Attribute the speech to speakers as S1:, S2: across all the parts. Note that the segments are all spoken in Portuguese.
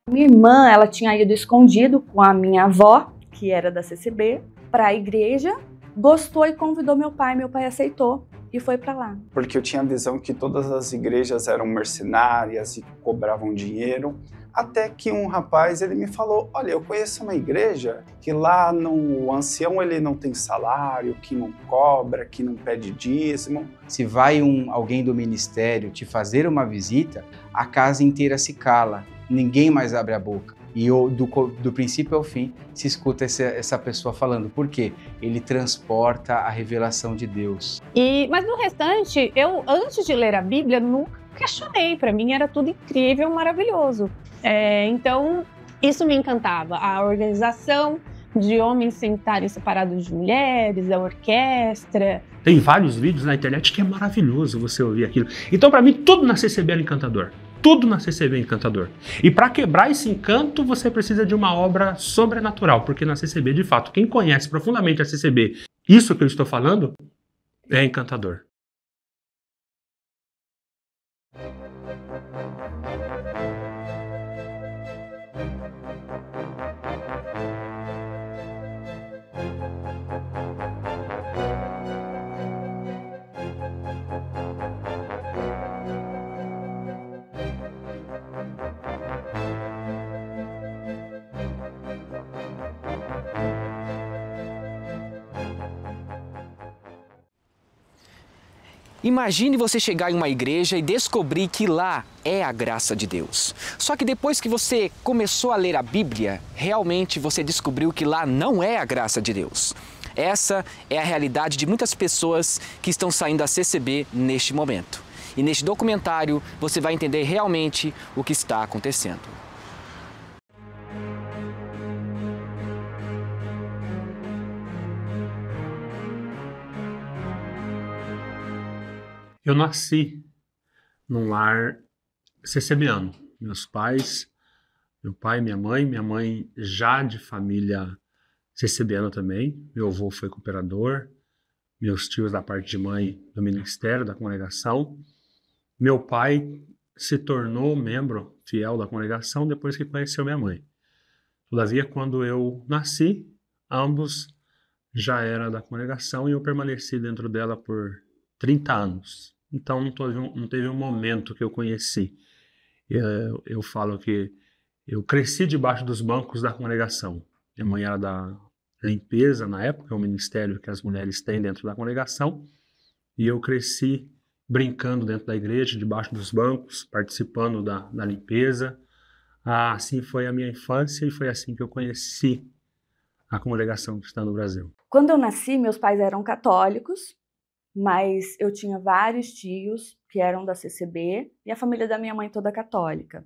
S1: Minha irmã, ela tinha ido escondido com a minha avó, que era da CCB, para a igreja, gostou e convidou meu pai aceitou e foi para lá.
S2: Porque eu tinha a visão que todas as igrejas eram mercenárias e cobravam dinheiro, até que um rapaz ele me falou, olha, eu conheço uma igreja que lá o ancião ele não tem salário, que não cobra, que não pede dízimo.
S3: Se vai alguém do ministério te fazer uma visita, a casa inteira se cala, ninguém mais abre a boca. E do princípio ao fim se escuta essa pessoa falando. Por quê? Ele transporta a revelação de Deus.
S4: Mas no restante, eu antes de ler a Bíblia, nunca questionei. Para mim era tudo incrível, maravilhoso. Então, isso me encantava. A organização de homens sentarem separados de mulheres, a orquestra.
S5: Tem vários vídeos na internet que é maravilhoso você ouvir aquilo. Então, para mim, tudo na CCB era encantador. Tudo na CCB é encantador. E para quebrar esse encanto, você precisa de uma obra sobrenatural, porque na CCB, de fato, quem conhece profundamente a CCB, isso que eu estou falando, é encantador.
S6: Imagine você chegar em uma igreja e descobrir que lá é a graça de Deus. Só que depois que você começou a ler a Bíblia, realmente você descobriu que lá não é a graça de Deus. Essa é a realidade de muitas pessoas que estão saindo da CCB neste momento. E neste documentário você vai entender realmente o que está acontecendo.
S5: Eu nasci num lar CCBano. Meus pais, meu pai e minha mãe já de família CCBana também. Meu avô foi cooperador, meus tios da parte de mãe do ministério, da congregação. Meu pai se tornou membro fiel da congregação depois que conheceu minha mãe. Todavia, quando eu nasci, ambos já eram da congregação e eu permaneci dentro dela por 30 anos. Então não teve um momento que eu conheci. Eu falo que eu cresci debaixo dos bancos da congregação. Minha mãe era da limpeza na época, é um ministério que as mulheres têm dentro da congregação. E eu cresci brincando dentro da igreja, debaixo dos bancos, participando da limpeza. Assim foi a minha infância e foi assim que eu conheci a congregação cristã no Brasil.
S1: Quando eu nasci, meus pais eram católicos, mas eu tinha vários tios que eram da CCB e a família da minha mãe toda católica.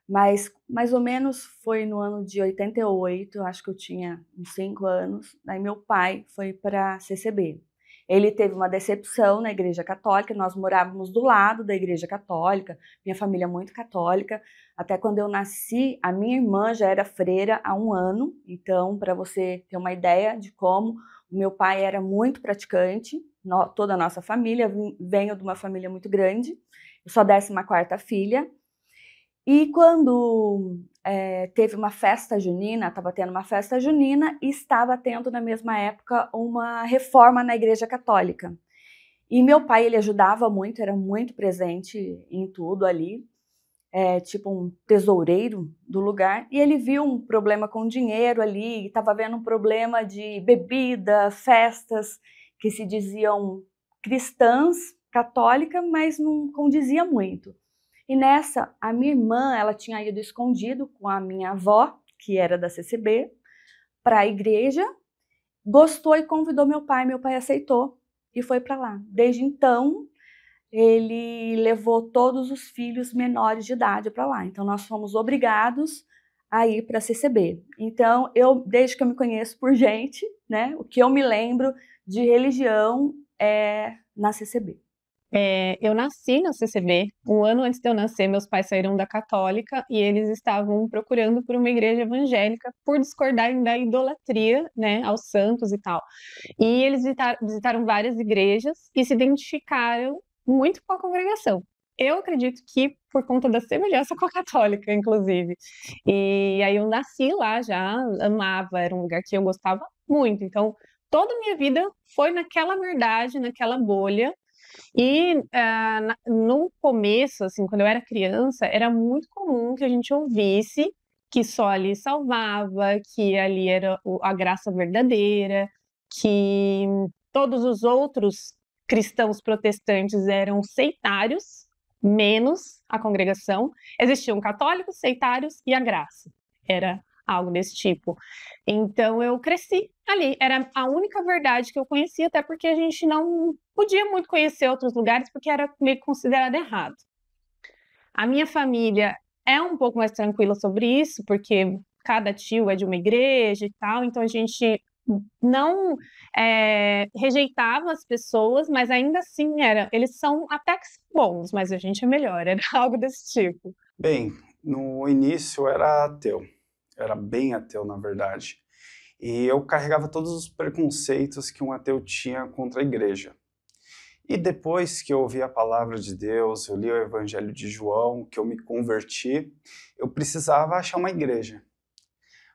S1: Mas mais ou menos foi no ano de 88, eu acho que eu tinha uns 5 anos, daí meu pai foi para a CCB. Ele teve uma decepção na igreja católica, nós morávamos do lado da igreja católica, minha família é muito católica. Até quando eu nasci, a minha irmã já era freira há 1 ano, então para você ter uma ideia de como o meu pai era muito praticante, toda a nossa família, venho de uma família muito grande, eu sou a 14ª filha. E quando teve uma festa junina, estava tendo uma festa junina e estava tendo na mesma época uma reforma na igreja católica. E meu pai, ele ajudava muito, era muito presente em tudo ali, tipo um tesoureiro do lugar, e ele viu um problema com dinheiro ali, estava vendo um problema de bebida, festas que se diziam cristãs, católicas, mas não condizia muito. E nessa, a minha irmã, ela tinha ido escondido com a minha avó, que era da CCB, para a igreja, gostou e convidou meu pai aceitou e foi para lá. Desde então, ele levou todos os filhos menores de idade para lá. Então, nós fomos obrigados a ir para a CCB. Então, desde que eu me conheço por gente, né, o que eu me lembro de religião é na CCB.
S4: Eu nasci na CCB. 1 ano antes de eu nascer, meus pais saíram da católica e eles estavam procurando por uma igreja evangélica por discordarem da idolatria, né, aos santos e tal. E eles visitaram várias igrejas e se identificaram muito com a congregação. Eu acredito que por conta da semelhança com a católica, inclusive. E aí eu nasci lá já, amava, era um lugar que eu gostava muito. Então, toda a minha vida foi naquela verdade, naquela bolha. E no começo, assim, quando eu era criança, era muito comum que a gente ouvisse que só ali salvava, que ali era a graça verdadeira, que todos os outros cristãos protestantes eram sectários, menos a congregação. Existiam católicos, sectários e a graça. Era algo desse tipo. Então eu cresci ali. Era a única verdade que eu conhecia, até porque a gente não podia muito conhecer outros lugares, porque era meio que considerado errado. A minha família é um pouco mais tranquila sobre isso, porque cada tio é de uma igreja e tal, então a gente não rejeitava as pessoas, mas ainda assim eles são até que bons, mas a gente é melhor, era algo desse tipo.
S2: Bem, no início eu era ateu, era bem ateu na verdade, e eu carregava todos os preconceitos que um ateu tinha contra a igreja. E depois que eu ouvi a palavra de Deus, eu li o Evangelho de João, que eu me converti, eu precisava achar uma igreja.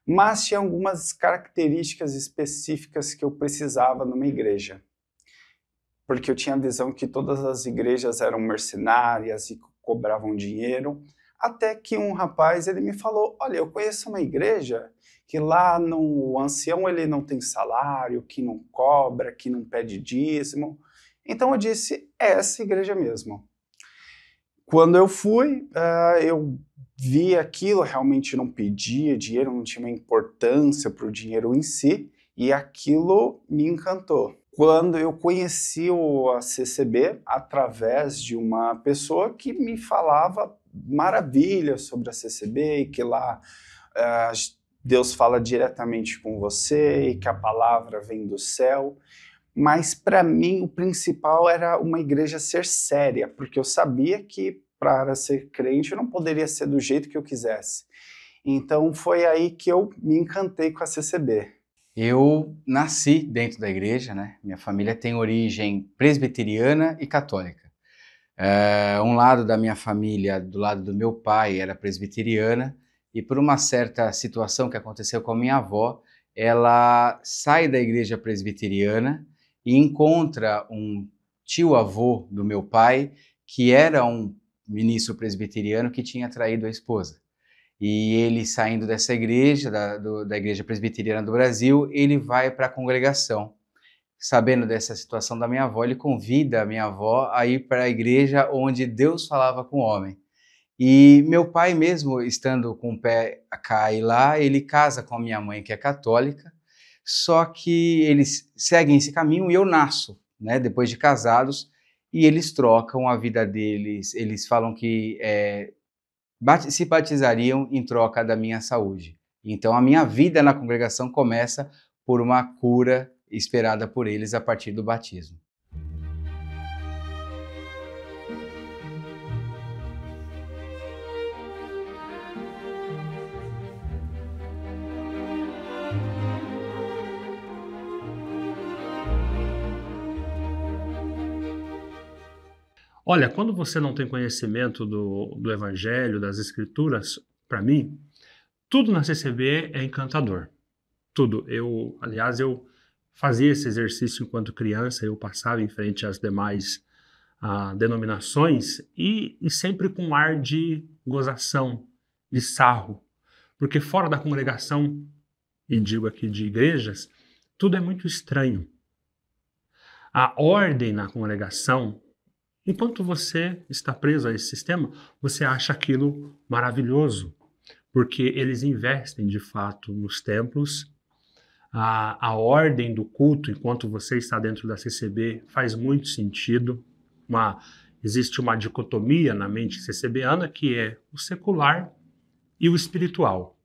S2: Mas tinha algumas características específicas que eu precisava numa igreja. Porque eu tinha a visão que todas as igrejas eram mercenárias e cobravam dinheiro, até que um rapaz ele me falou, olha, eu conheço uma igreja que lá o ancião ele não tem salário, que não cobra, que não pede dízimo. Então eu disse, é essa igreja mesmo. Quando eu fui, eu vi aquilo, realmente não pedia dinheiro, não tinha uma importância para o dinheiro em si, e aquilo me encantou. Quando eu conheci a CCB através de uma pessoa que me falava maravilhas sobre a CCB, e que lá Deus fala diretamente com você, e que a palavra vem do céu. Mas para mim o principal era uma igreja ser séria, porque eu sabia que para ser crente eu não poderia ser do jeito que eu quisesse. Então foi aí que eu me encantei com a CCB.
S3: Eu nasci dentro da igreja, né? Minha família tem origem presbiteriana e católica. Um lado da minha família, do lado do meu pai, era presbiteriana, e por uma certa situação que aconteceu com a minha avó, ela sai da igreja presbiteriana e encontra um tio-avô do meu pai, que era um ministro presbiteriano que tinha traído a esposa. E ele, saindo dessa igreja, da igreja presbiteriana do Brasil, ele vai para a congregação. Sabendo dessa situação da minha avó, ele convida a minha avó a ir para a igreja onde Deus falava com o homem. E meu pai mesmo, estando com o pé a cair lá, ele casa com a minha mãe, que é católica, só que eles seguem esse caminho e eu nasço, né, depois de casados, e eles trocam a vida deles, eles falam que se batizariam em troca da minha saúde. Então a minha vida na congregação começa por uma cura esperada por eles a partir do batismo.
S5: Olha, quando você não tem conhecimento do Evangelho, das Escrituras, para mim, tudo na CCB é encantador. Tudo. Aliás, eu fazia esse exercício enquanto criança, eu passava em frente às demais denominações e sempre com um ar de gozação, de sarro. Porque fora da congregação, e digo aqui de igrejas, tudo é muito estranho. A ordem na congregação, enquanto você está preso a esse sistema, você acha aquilo maravilhoso, porque eles investem de fato nos templos. A ordem do culto, enquanto você está dentro da CCB, faz muito sentido. Existe uma dicotomia na mente CCBana, que é o secular e o espiritual.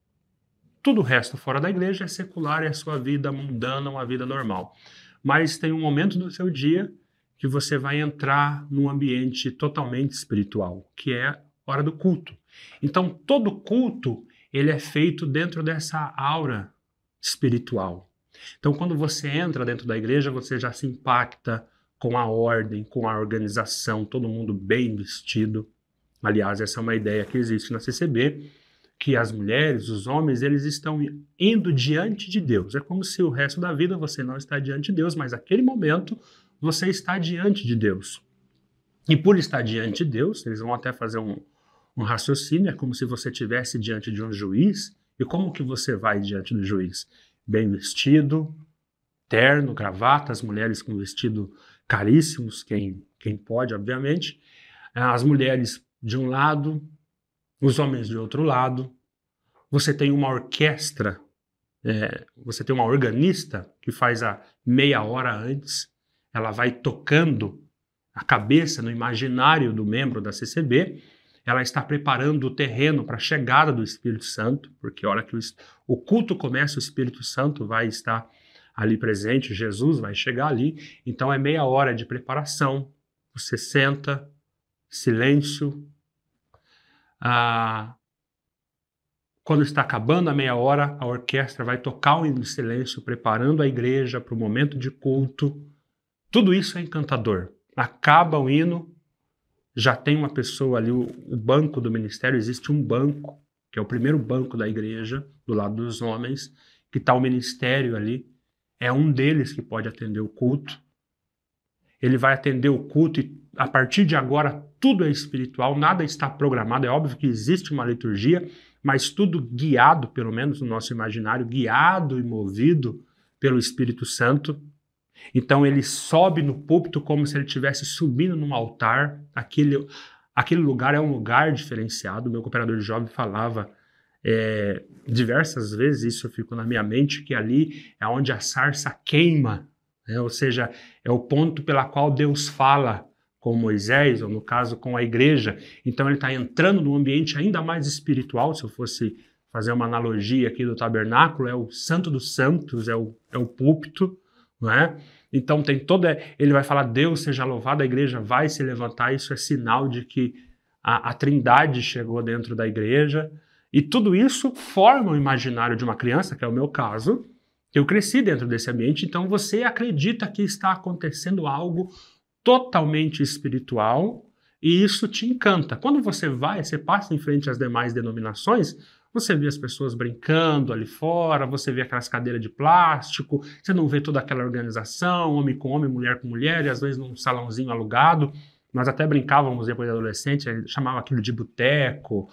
S5: Tudo o resto fora da igreja é secular, é a sua vida mundana, uma vida normal. Mas tem um momento do seu dia que você vai entrar num ambiente totalmente espiritual, que é a hora do culto. Então, todo culto, ele é feito dentro dessa aura espiritual. Então, quando você entra dentro da igreja, você já se impacta com a ordem, com a organização, todo mundo bem vestido. Aliás, essa é uma ideia que existe na CCB, que as mulheres, os homens, eles estão indo diante de Deus. É como se o resto da vida você não está diante de Deus, mas naquele momento você está diante de Deus. E por estar diante de Deus, eles vão até fazer um raciocínio, é como se você estivesse diante de um juiz. E como que você vai diante do juiz? Bem vestido, terno, gravata, as mulheres com vestido caríssimos, quem pode, obviamente. As mulheres de um lado, os homens de outro lado. Você tem uma orquestra, você tem uma organista que faz a meia hora antes. Ela vai tocando a cabeça no imaginário do membro da CCB. Ela está preparando o terreno para a chegada do Espírito Santo, porque a hora que o culto começa, o Espírito Santo vai estar ali presente, Jesus vai chegar ali. Então é meia hora de preparação. Você senta, silêncio. Quando está acabando a meia hora, a orquestra vai tocar o hino de silêncio, preparando a igreja para o momento de culto. Tudo isso é encantador. Acaba o hino, já tem uma pessoa ali, o banco do ministério, existe um banco, que é o primeiro banco da igreja, do lado dos homens, que está o ministério ali. É um deles que pode atender o culto. Ele vai atender o culto e a partir de agora tudo é espiritual, nada está programado. É óbvio que existe uma liturgia, mas tudo guiado, pelo menos no nosso imaginário, guiado e movido pelo Espírito Santo. Então ele sobe no púlpito como se ele estivesse subindo num altar. Aquele lugar é um lugar diferenciado. O meu cooperador de jovem falava diversas vezes, isso ficou na minha mente, que ali é onde a sarça queima, ou seja, é o ponto pela qual Deus fala com Moisés, ou no caso com a igreja. Então ele está entrando num ambiente ainda mais espiritual. Se eu fosse fazer uma analogia aqui do tabernáculo, é o Santo dos Santos, é o púlpito, não é? Então tem ele vai falar, Deus seja louvado, a igreja vai se levantar. Isso é sinal de que a Trindade chegou dentro da igreja. E tudo isso forma o imaginário de uma criança, que é o meu caso. Eu cresci dentro desse ambiente, então você acredita que está acontecendo algo totalmente espiritual e isso te encanta. Quando você passa em frente às demais denominações, você vê as pessoas brincando ali fora, você vê aquelas cadeiras de plástico, você não vê toda aquela organização, homem com homem, mulher com mulher, e às vezes num salãozinho alugado. Nós até brincávamos depois de adolescente, chamava aquilo de boteco,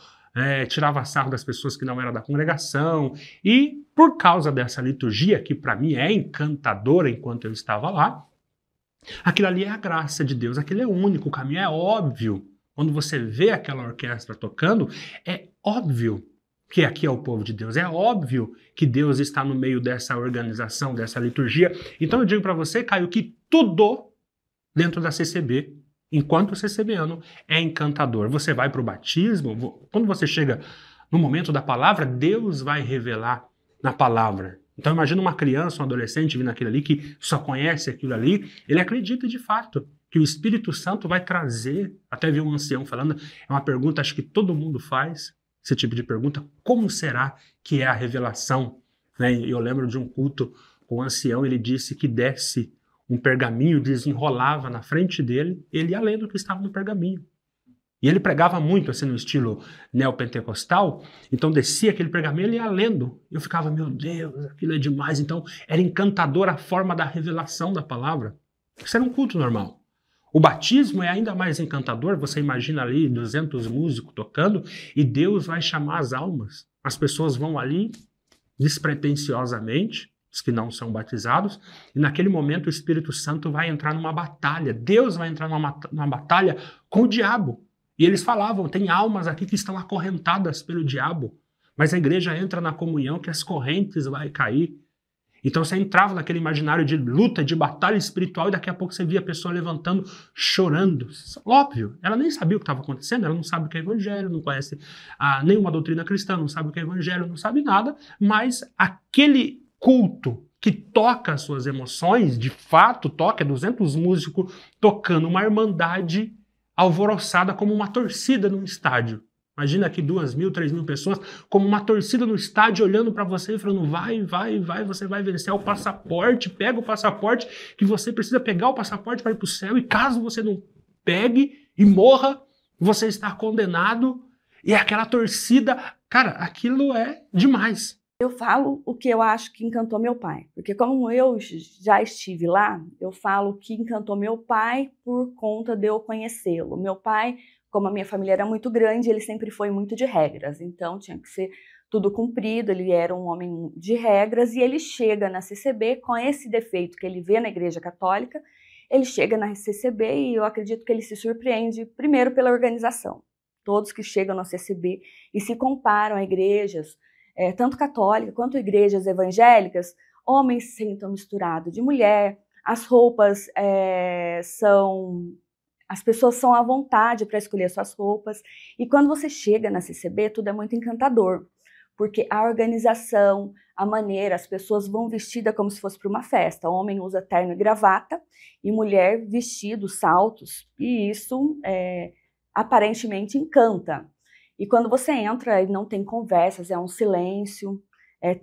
S5: tirava sarro das pessoas que não eram da congregação. E por causa dessa liturgia, que para mim é encantadora enquanto eu estava lá, aquilo ali é a graça de Deus, aquele é o único caminho, é óbvio. Quando você vê aquela orquestra tocando, é óbvio que aqui é o povo de Deus, é óbvio que Deus está no meio dessa organização, dessa liturgia. Então eu digo para você, Caio, que tudo dentro da CCB, enquanto CCBano, é encantador. Você vai para o batismo, quando você chega no momento da palavra, Deus vai revelar na palavra. Então imagina uma criança, um adolescente vindo aquilo ali, que só conhece aquilo ali, ele acredita de fato que o Espírito Santo vai trazer, até vi um ancião falando, é uma pergunta, acho que todo mundo faz, esse tipo de pergunta, como será que é a revelação? Eu lembro de um culto com um ancião, ele disse que desce um pergaminho, desenrolava na frente dele, ele ia lendo o que estava no pergaminho. E ele pregava muito, assim, no estilo neopentecostal, então descia aquele pergaminho e ele ia lendo. Eu ficava, meu Deus, aquilo é demais. Então era encantadora a forma da revelação da palavra. Isso era um culto normal. O batismo é ainda mais encantador, você imagina ali 200 músicos tocando e Deus vai chamar as almas. As pessoas vão ali despretensiosamente, os que não são batizados, e naquele momento o Espírito Santo vai entrar numa batalha. Deus vai entrar numa batalha com o diabo. E eles falavam, tem almas aqui que estão acorrentadas pelo diabo, mas a igreja entra na comunhão que as correntes vai cair. Então você entrava naquele imaginário de luta, de batalha espiritual, e daqui a pouco você via a pessoa levantando, chorando. Óbvio, ela nem sabia o que estava acontecendo, ela não sabe o que é evangelho, não conhece nenhuma doutrina cristã, não sabe o que é evangelho, não sabe nada, mas aquele culto que toca as suas emoções, de fato toca, 200 músicos tocando uma irmandade alvoroçada como uma torcida num estádio. Imagina aqui 2.000, 3.000 pessoas, como uma torcida no estádio olhando para você e falando, vai, você vai vencer. É o passaporte, pega o passaporte, que você precisa pegar o passaporte para ir para o céu, e caso você não pegue e morra, você está condenado. E aquela torcida, cara, aquilo é demais.
S1: Eu falo o que eu acho que encantou meu pai, porque como eu já estive lá, eu falo que encantou meu pai por conta de eu conhecê-lo. Meu pai, como a minha família era muito grande, ele sempre foi muito de regras, então tinha que ser tudo cumprido, ele era um homem de regras, e ele chega na CCB com esse defeito que ele vê na Igreja Católica, ele chega na CCB e eu acredito que ele se surpreende, primeiro pela organização. Todos que chegam na CCB e se comparam a igrejas, tanto católicas quanto igrejas evangélicas, homens sentam misturado de mulher, as roupas as pessoas são à vontade para escolher suas roupas, e quando você chega na CCB, tudo é muito encantador, porque a organização, a maneira, as pessoas vão vestidas como se fosse para uma festa. O homem usa terno e gravata, e mulher vestido, saltos, e isso aparentemente encanta. E quando você entra, não tem conversas, é um silêncio,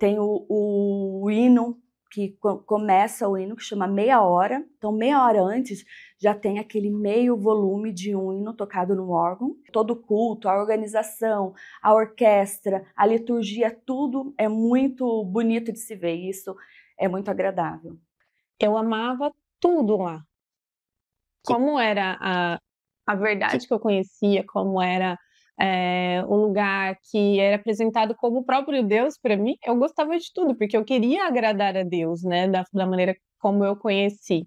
S1: tem o hino, que começa o hino, que chama Meia Hora. Então, meia hora antes, já tem aquele meio volume de um hino tocado no órgão. Todo o culto, a organização, a orquestra, a liturgia, tudo é muito bonito de se ver. Isso é muito agradável.
S4: Eu amava tudo lá. Como era a verdade que eu conhecia, como era o lugar que era apresentado como o próprio Deus para mim, eu gostava de tudo, porque eu queria agradar a Deus, né, da maneira como eu conheci.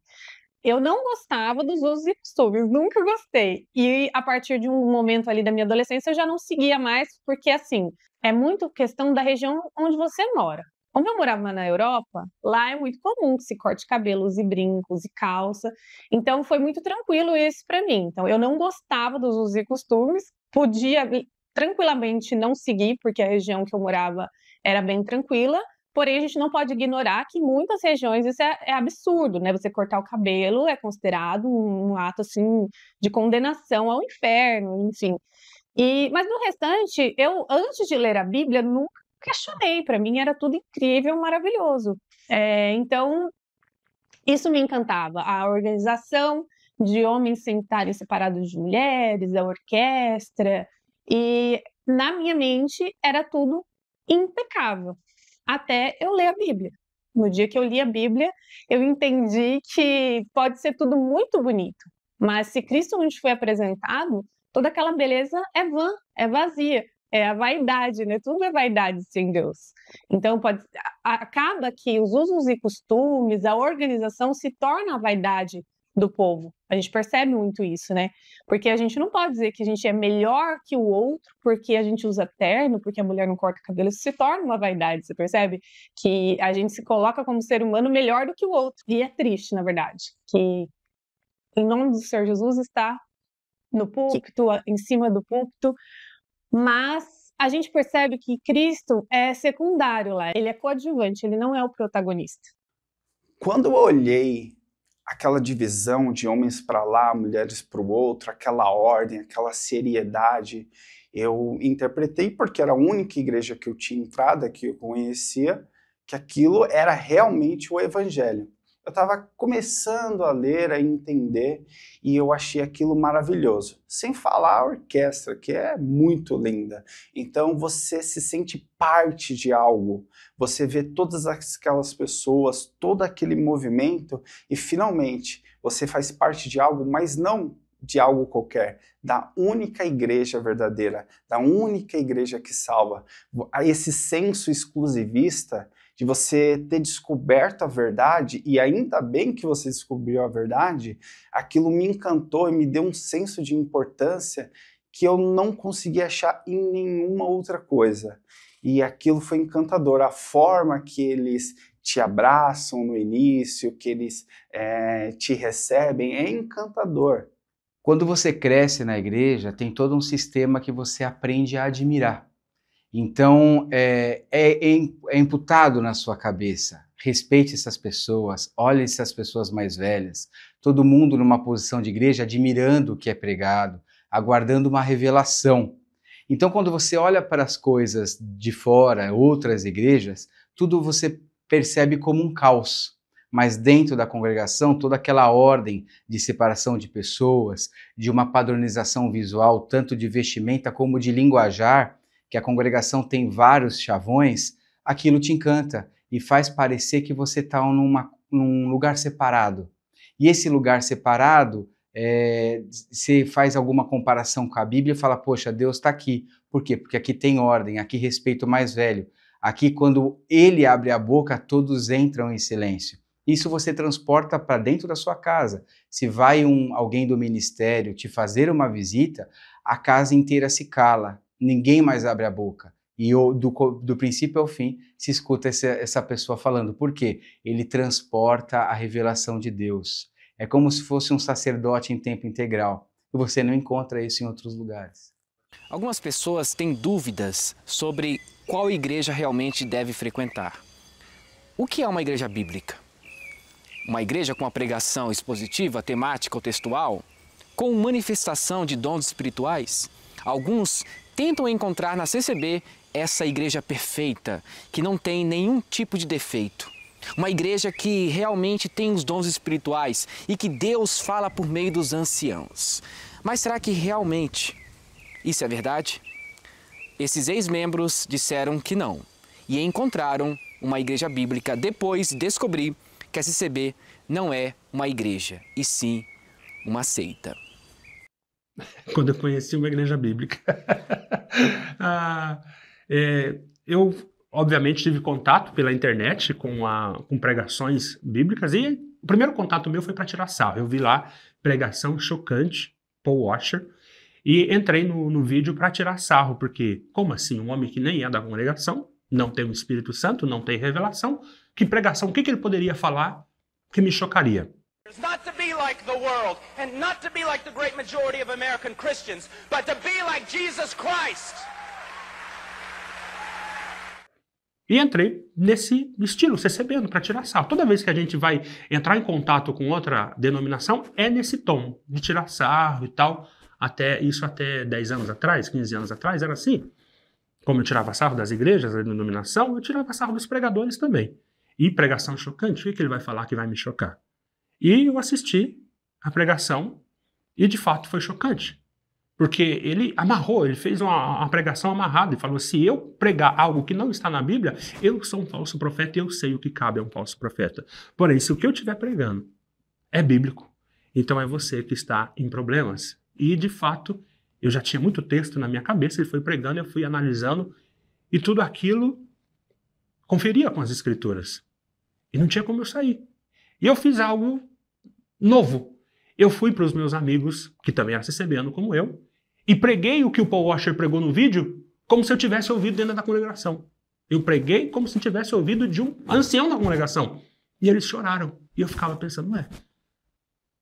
S4: Eu não gostava dos usos e costumes, nunca gostei. E a partir de um momento ali da minha adolescência, eu já não seguia mais, porque assim, é muito questão da região onde você mora. Como eu morava na Europa, lá é muito comum que se corte cabelos e brincos e calça. Então foi muito tranquilo isso para mim. Então eu não gostava dos usos e costumes, podia tranquilamente não seguir, porque a região que eu morava era bem tranquila. Porém, a gente não pode ignorar que em muitas regiões isso é absurdo, né? Você cortar o cabelo é considerado um ato assim de condenação ao inferno, enfim. Mas no restante, eu antes de ler a Bíblia nunca questionei. Para mim era tudo incrível, maravilhoso. Então isso me encantava, a organização de homens sentarem separados de mulheres, a orquestra, e na minha mente era tudo impecável. Até eu ler a Bíblia. No dia que eu li a Bíblia, eu entendi que pode ser tudo muito bonito, mas se Cristo não te foi apresentado, toda aquela beleza é vã, é vazia, é a vaidade, né? Tudo é vaidade sem Deus. Então acaba que os usos e costumes, a organização se torna a vaidade do povo. A gente percebe muito isso, né? Porque a gente não pode dizer que a gente é melhor que o outro porque a gente usa terno, porque a mulher não corta cabelo. Isso se torna uma vaidade, você percebe? Que a gente se coloca como ser humano melhor do que o outro. E é triste, na verdade, que em nome do Senhor Jesus está no púlpito, em cima do púlpito, mas a gente percebe que Cristo é secundário lá. Ele é coadjuvante, ele não é o protagonista.
S2: Quando eu olhei aquela divisão de homens para lá, mulheres para o outro, aquela ordem, aquela seriedade, eu interpretei, porque era a única igreja que eu tinha entrado, que eu conhecia, que aquilo era realmente o evangelho. Eu estava começando a ler, a entender, e eu achei aquilo maravilhoso. Sem falar a orquestra, que é muito linda. Então você se sente parte de algo. Você vê todas aquelas pessoas, todo aquele movimento, e finalmente você faz parte de algo, mas não de algo qualquer, da única igreja verdadeira, da única igreja que salva. Esse senso exclusivista de você ter descoberto a verdade, e ainda bem que você descobriu a verdade, aquilo me encantou e me deu um senso de importância que eu não conseguia achar em nenhuma outra coisa. E aquilo foi encantador, a forma que eles te abraçam no início, que eles te recebem, é encantador.
S3: Quando você cresce na igreja, tem todo um sistema que você aprende a admirar. Então, é imputado na sua cabeça. Respeite essas pessoas, olhe essas pessoas mais velhas. Todo mundo numa posição de igreja, admirando o que é pregado, aguardando uma revelação. Então, quando você olha para as coisas de fora, outras igrejas, tudo você percebe como um caos. Mas dentro da congregação, toda aquela ordem de separação de pessoas, de uma padronização visual, tanto de vestimenta como de linguajar, que a congregação tem vários chavões, aquilo te encanta e faz parecer que você está num lugar separado. E esse lugar separado, você faz alguma comparação com a Bíblia e fala, poxa, Deus está aqui. Por quê? Porque aqui tem ordem, aqui respeita o mais velho. Aqui, quando ele abre a boca, todos entram em silêncio. Isso você transporta para dentro da sua casa. Se vai alguém do ministério te fazer uma visita, a casa inteira se cala, ninguém mais abre a boca. E do princípio ao fim se escuta essa pessoa falando. Por quê? Ele transporta a revelação de Deus. É como se fosse um sacerdote em tempo integral. E você não encontra isso em outros lugares.
S6: Algumas pessoas têm dúvidas sobre qual igreja realmente deve frequentar. O que é uma igreja bíblica? Uma igreja com uma pregação expositiva, temática ou textual? Com manifestação de dons espirituais? Alguns tentam encontrar na CCB essa igreja perfeita, que não tem nenhum tipo de defeito. Uma igreja que realmente tem os dons espirituais e que Deus fala por meio dos anciãos. Mas será que realmente isso é verdade? Esses ex-membros disseram que não e encontraram uma igreja bíblica depois de descobrir que a CCB não é uma igreja, e sim uma seita.
S5: Quando eu conheci uma igreja bíblica. Eu, obviamente, tive contato pela internet com pregações bíblicas e o primeiro contato meu foi para tirar sarro. Eu vi lá pregação chocante, Paul Washer, e entrei no vídeo para tirar sarro, porque como assim? Um homem que nem é da congregação, não tem o Espírito Santo, não tem revelação, que pregação, o que ele poderia falar que me chocaria?
S7: Not to be like the world, and not to be like the great majority of American Christians, but to be like Jesus Christ.
S5: E entrei nesse estilo, CCB, para tirar sarro. Toda vez que a gente vai entrar em contato com outra denominação, é nesse tom, de tirar sarro e tal. Até 10 anos atrás, 15 anos atrás, era assim. Como eu tirava sarro das igrejas, da denominação, eu tirava sarro dos pregadores também. E pregação chocante, o que ele vai falar que vai me chocar? E eu assisti a pregação e, de fato, foi chocante. Porque ele amarrou, ele fez uma pregação amarrada e falou, se eu pregar algo que não está na Bíblia, eu sou um falso profeta e eu sei o que cabe a um falso profeta. Porém, se o que eu estiver pregando é bíblico, então é você que está em problemas. E, de fato, eu já tinha muito texto na minha cabeça, ele foi pregando, eu fui analisando, e tudo aquilo conferia com as Escrituras. E não tinha como eu sair. E eu fiz algo novo. Eu fui para os meus amigos, que também eram CCBano como eu, e preguei o que o Paul Washer pregou no vídeo, como se eu tivesse ouvido dentro da congregação. Eu preguei como se tivesse ouvido de um ancião da congregação. E eles choraram. E eu ficava pensando,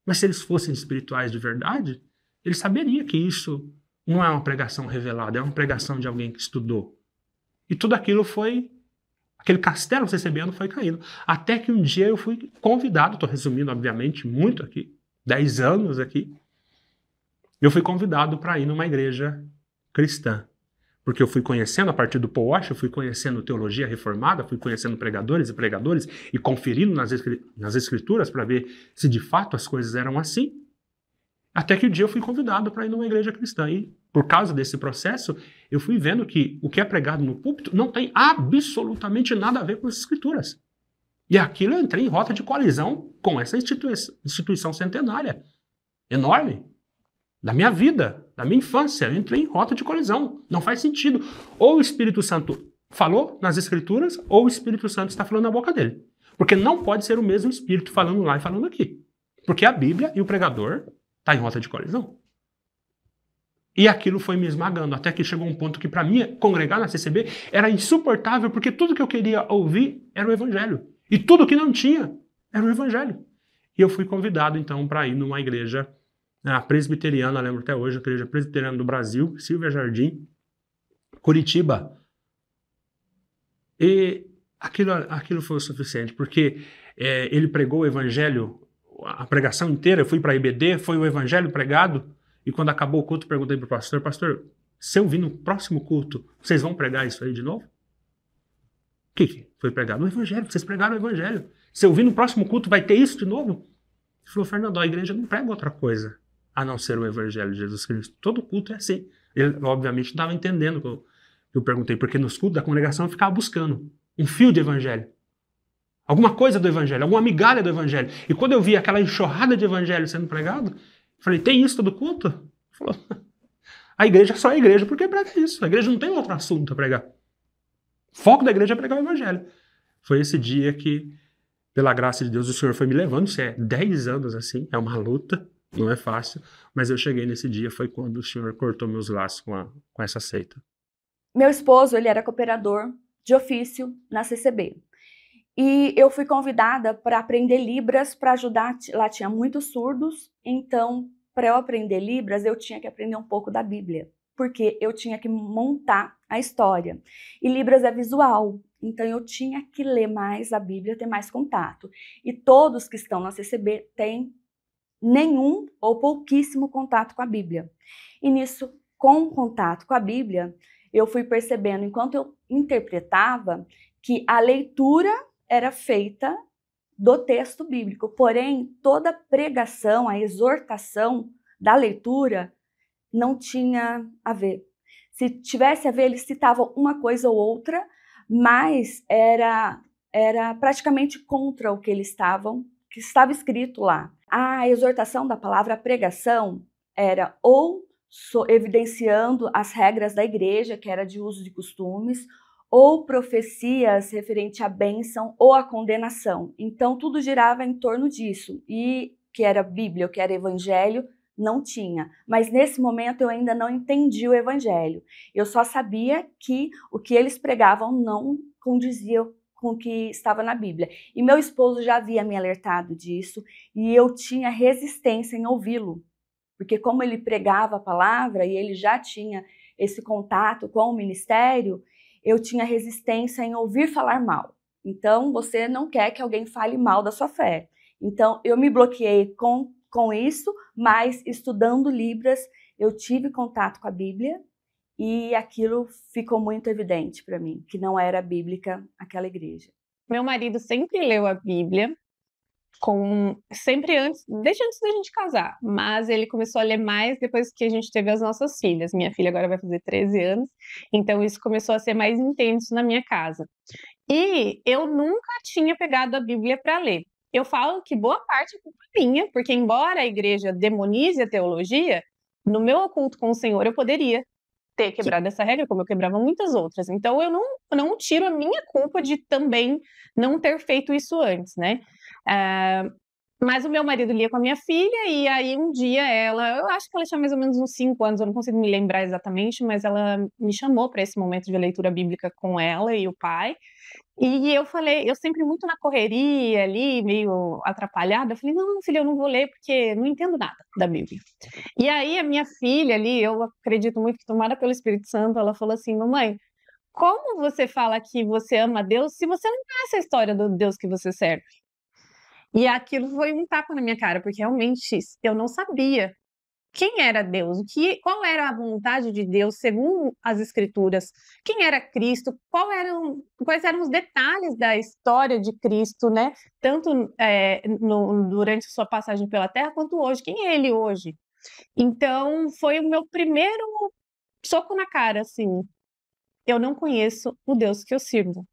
S5: mas se eles fossem espirituais de verdade, eles saberiam que isso não é uma pregação revelada, é uma pregação de alguém que estudou. E tudo aquilo foi... Aquele castelo CCBano foi caindo. Até que um dia eu fui convidado, estou resumindo, obviamente, muito aqui, 10 anos aqui, eu fui convidado para ir numa igreja cristã. Porque eu fui conhecendo, a partir do Paul Washer, eu fui conhecendo teologia reformada, fui conhecendo pregadores e conferindo nas escrituras para ver se de fato as coisas eram assim. Até que um dia eu fui convidado para ir numa igreja cristã. E por causa desse processo, eu fui vendo que o que é pregado no púlpito não tem absolutamente nada a ver com as escrituras. E aquilo eu entrei em rota de colisão com essa instituição centenária, enorme, da minha vida, da minha infância. Eu entrei em rota de colisão. Não faz sentido. Ou o Espírito Santo falou nas escrituras, ou o Espírito Santo está falando na boca dele. Porque não pode ser o mesmo Espírito falando lá e falando aqui. Porque a Bíblia e o pregador está em rota de colisão. E aquilo foi me esmagando, até que chegou um ponto que para mim congregar na CCB era insuportável, porque tudo que eu queria ouvir era o Evangelho. E tudo que não tinha era o Evangelho. E eu fui convidado então para ir numa igreja presbiteriana, lembro até hoje, a igreja presbiteriana do Brasil, Silvia Jardim, Curitiba. E aquilo foi o suficiente, porque ele pregou o Evangelho, a pregação inteira. Eu fui para a IBD, foi o Evangelho pregado. E quando acabou o culto, perguntei para o pastor, Se eu vir no próximo culto, vocês vão pregar isso aí de novo? O que foi pregado? O evangelho, vocês pregaram o evangelho. Se eu vir no próximo culto, vai ter isso de novo? Ele falou, Fernando, a igreja não prega outra coisa a não ser o evangelho de Jesus Cristo. Todo culto é assim. Ele, obviamente, não estava entendendo o que eu perguntei, porque nos cultos da congregação eu ficava buscando um fio de evangelho. Alguma coisa do evangelho, alguma migalha do evangelho. E quando eu vi aquela enxurrada de evangelho sendo pregado, eu falei, tem isso todo culto? Ele falou, a igreja só é igreja porque prega isso. A igreja não tem outro assunto a pregar. O foco da igreja é pregar o evangelho. Foi esse dia que, pela graça de Deus, o Senhor foi me levando. Isso é 10 anos assim, é uma luta, não é fácil. Mas eu cheguei nesse dia, foi quando o Senhor cortou meus laços com essa seita.
S1: Meu esposo, ele era cooperador de ofício na CCB. E eu fui convidada para aprender Libras para ajudar. Lá tinha muitos surdos, então, para eu aprender Libras, eu tinha que aprender um pouco da Bíblia, porque eu tinha que montar a história. E Libras é visual, então eu tinha que ler mais a Bíblia, ter mais contato. E todos que estão na CCB têm nenhum ou pouquíssimo contato com a Bíblia. E nisso, com o contato com a Bíblia, eu fui percebendo, enquanto eu interpretava, que a leitura era feita do texto bíblico, porém, toda pregação, a exortação da leitura não tinha a ver. Se tivesse a ver, eles citavam uma coisa ou outra, mas era praticamente contra o que que estava escrito lá. A exortação da palavra, a pregação, era ou evidenciando as regras da igreja, que era de uso de costumes, ou profecias referente à bênção ou à condenação. Então, tudo girava em torno disso. E que era Bíblia, o que era Evangelho, não tinha. Mas nesse momento eu ainda não entendi o Evangelho. Eu só sabia que o que eles pregavam não condizia com o que estava na Bíblia. E meu esposo já havia me alertado disso e eu tinha resistência em ouvi-lo. Porque como ele pregava a palavra e ele já tinha esse contato com o ministério, eu tinha resistência em ouvir falar mal. Então, você não quer que alguém fale mal da sua fé. Então, eu me bloqueei com isso, mas estudando Libras, eu tive contato com a Bíblia e aquilo ficou muito evidente para mim, que não era bíblica aquela igreja.
S4: Meu marido sempre leu a Bíblia, desde antes da gente casar, mas ele começou a ler mais depois que a gente teve as nossas filhas. Minha filha agora vai fazer 13 anos, então isso começou a ser mais intenso na minha casa. E eu nunca tinha pegado a Bíblia para ler. Eu falo que boa parte é culpa minha, porque embora a igreja demonize a teologia, no meu oculto com o Senhor eu poderia ter quebrado essa regra, como eu quebrava muitas outras. Então eu não tiro a minha culpa de também não ter feito isso antes, né? Mas o meu marido lia com a minha filha, e aí um dia eu acho que ela tinha mais ou menos uns 5 anos, eu não consigo me lembrar exatamente, mas ela me chamou para esse momento de leitura bíblica com ela e o pai, e eu falei, eu sempre muito na correria ali, meio atrapalhada, eu falei, não, filha, eu não vou ler porque não entendo nada da Bíblia. E aí a minha filha ali, eu acredito muito que tomada pelo Espírito Santo, ela falou assim, mamãe, como você fala que você ama a Deus se você não conhece a história do Deus que você serve? E aquilo foi um tapa na minha cara, porque realmente eu não sabia quem era Deus, qual era a vontade de Deus segundo as Escrituras, quem era Cristo, quais eram os detalhes da história de Cristo, né? Tanto durante sua passagem pela Terra, quanto hoje, quem é Ele hoje? Então, foi o meu primeiro soco na cara, assim, eu não conheço o Deus que eu sirvo.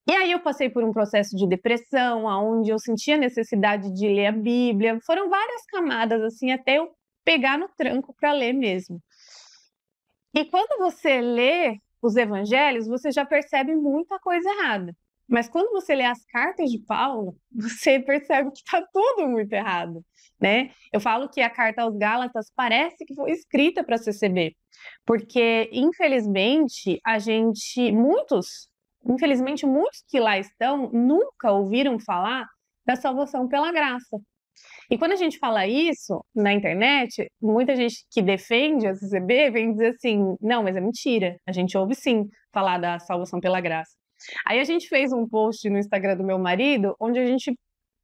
S4: E aí eu passei por um processo de depressão, onde eu sentia necessidade de ler a Bíblia. Foram várias camadas, assim, até eu pegar no tranco para ler mesmo. E quando você lê os evangelhos, você já percebe muita coisa errada. Mas quando você lê as cartas de Paulo, você percebe que está tudo muito errado, né? Eu falo que a carta aos Gálatas parece que foi escrita para CCB, porque, infelizmente, muitos que lá estão nunca ouviram falar da salvação pela graça. E quando a gente fala isso na internet, muita gente que defende a CCB vem dizer assim, não, mas é mentira, a gente ouve sim falar da salvação pela graça. Aí a gente fez um post no Instagram do meu marido, onde a gente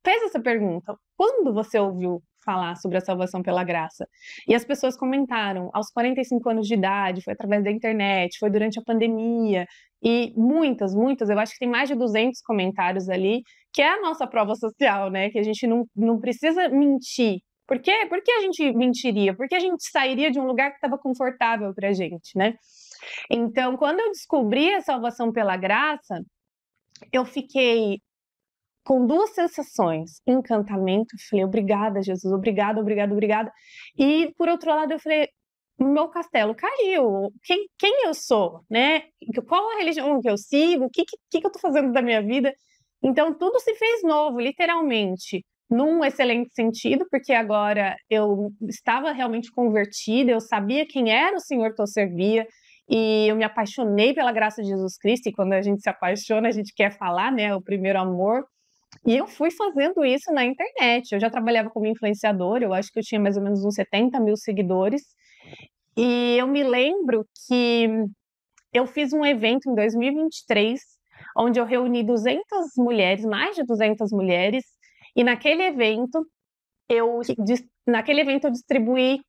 S4: fez essa pergunta, quando você ouviu falar sobre a salvação pela graça. E as pessoas comentaram, aos 45 anos de idade, foi através da internet, foi durante a pandemia, e muitas, eu acho que tem mais de 200 comentários ali, que é a nossa prova social, né? Que a gente não precisa mentir. Por quê? Por que a gente mentiria? Por que a gente sairia de um lugar que estava confortável pra gente, né? Então, quando eu descobri a salvação pela graça, eu fiquei com duas sensações, encantamento, eu falei, obrigada, Jesus, obrigada. E, por outro lado, eu falei, meu castelo caiu, quem eu sou, né? Qual a religião que eu sigo, o que eu tô fazendo da minha vida? Então, tudo se fez novo, literalmente, num excelente sentido, porque agora eu estava realmente convertida, eu sabia quem era o Senhor que eu servia, e eu me apaixonei pela graça de Jesus Cristo, e quando a gente se apaixona, a gente quer falar, né, o primeiro amor. E eu fui fazendo isso na internet. Eu já trabalhava como influenciadora, eu acho que eu tinha mais ou menos uns 70 mil seguidores. E eu me lembro que eu fiz um evento em 2023, onde eu reuni 200 mulheres, mais de 200 mulheres, e naquele evento eu distribuí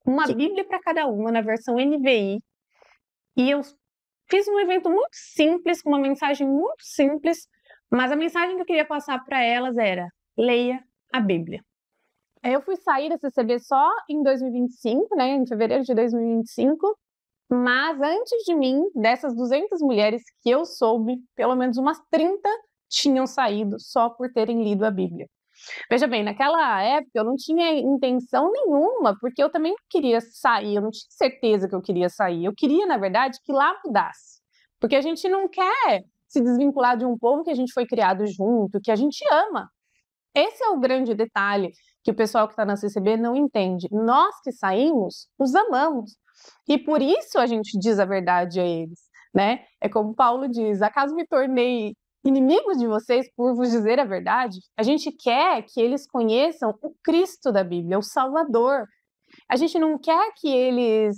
S4: uma Bíblia para cada uma, na versão NVI. E eu fiz um evento muito simples, com uma mensagem muito simples, mas a mensagem que eu queria passar para elas era: leia a Bíblia. Eu fui sair da CCB só em 2025, né, em fevereiro de 2025, mas antes de mim, dessas 200 mulheres que eu soube, pelo menos umas 30 tinham saído só por terem lido a Bíblia. Veja bem, naquela época eu não tinha intenção nenhuma, porque eu também queria sair, eu não tinha certeza que eu queria sair. Eu queria, na verdade, que lá mudasse. Porque a gente não quer se desvincular de um povo que a gente foi criado junto, que a gente ama. Esse é o grande detalhe que o pessoal que está na CCB não entende. Nós que saímos, os amamos. E por isso a gente diz a verdade a eles, né? É como Paulo diz, acaso me tornei inimigos de vocês por vos dizer a verdade? A gente quer que eles conheçam o Cristo da Bíblia, o Salvador. A gente não quer que eles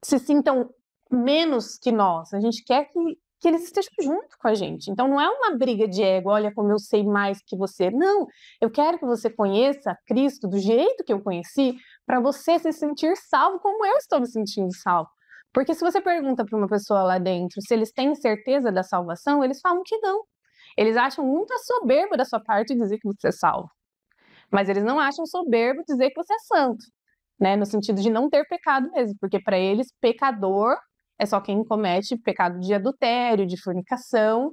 S4: se sintam menos que nós. A gente quer que eles estejam junto com a gente. Então não é uma briga de ego, olha como eu sei mais que você. Não, eu quero que você conheça Cristo do jeito que eu conheci, para você se sentir salvo como eu estou me sentindo salvo. Porque se você pergunta para uma pessoa lá dentro se eles têm certeza da salvação, eles falam que não. Eles acham muito soberbo da sua parte dizer que você é salvo. Mas eles não acham soberbo dizer que você é santo, né? No sentido de não ter pecado mesmo, porque para eles, pecador é só quem comete pecado de adultério, de fornicação,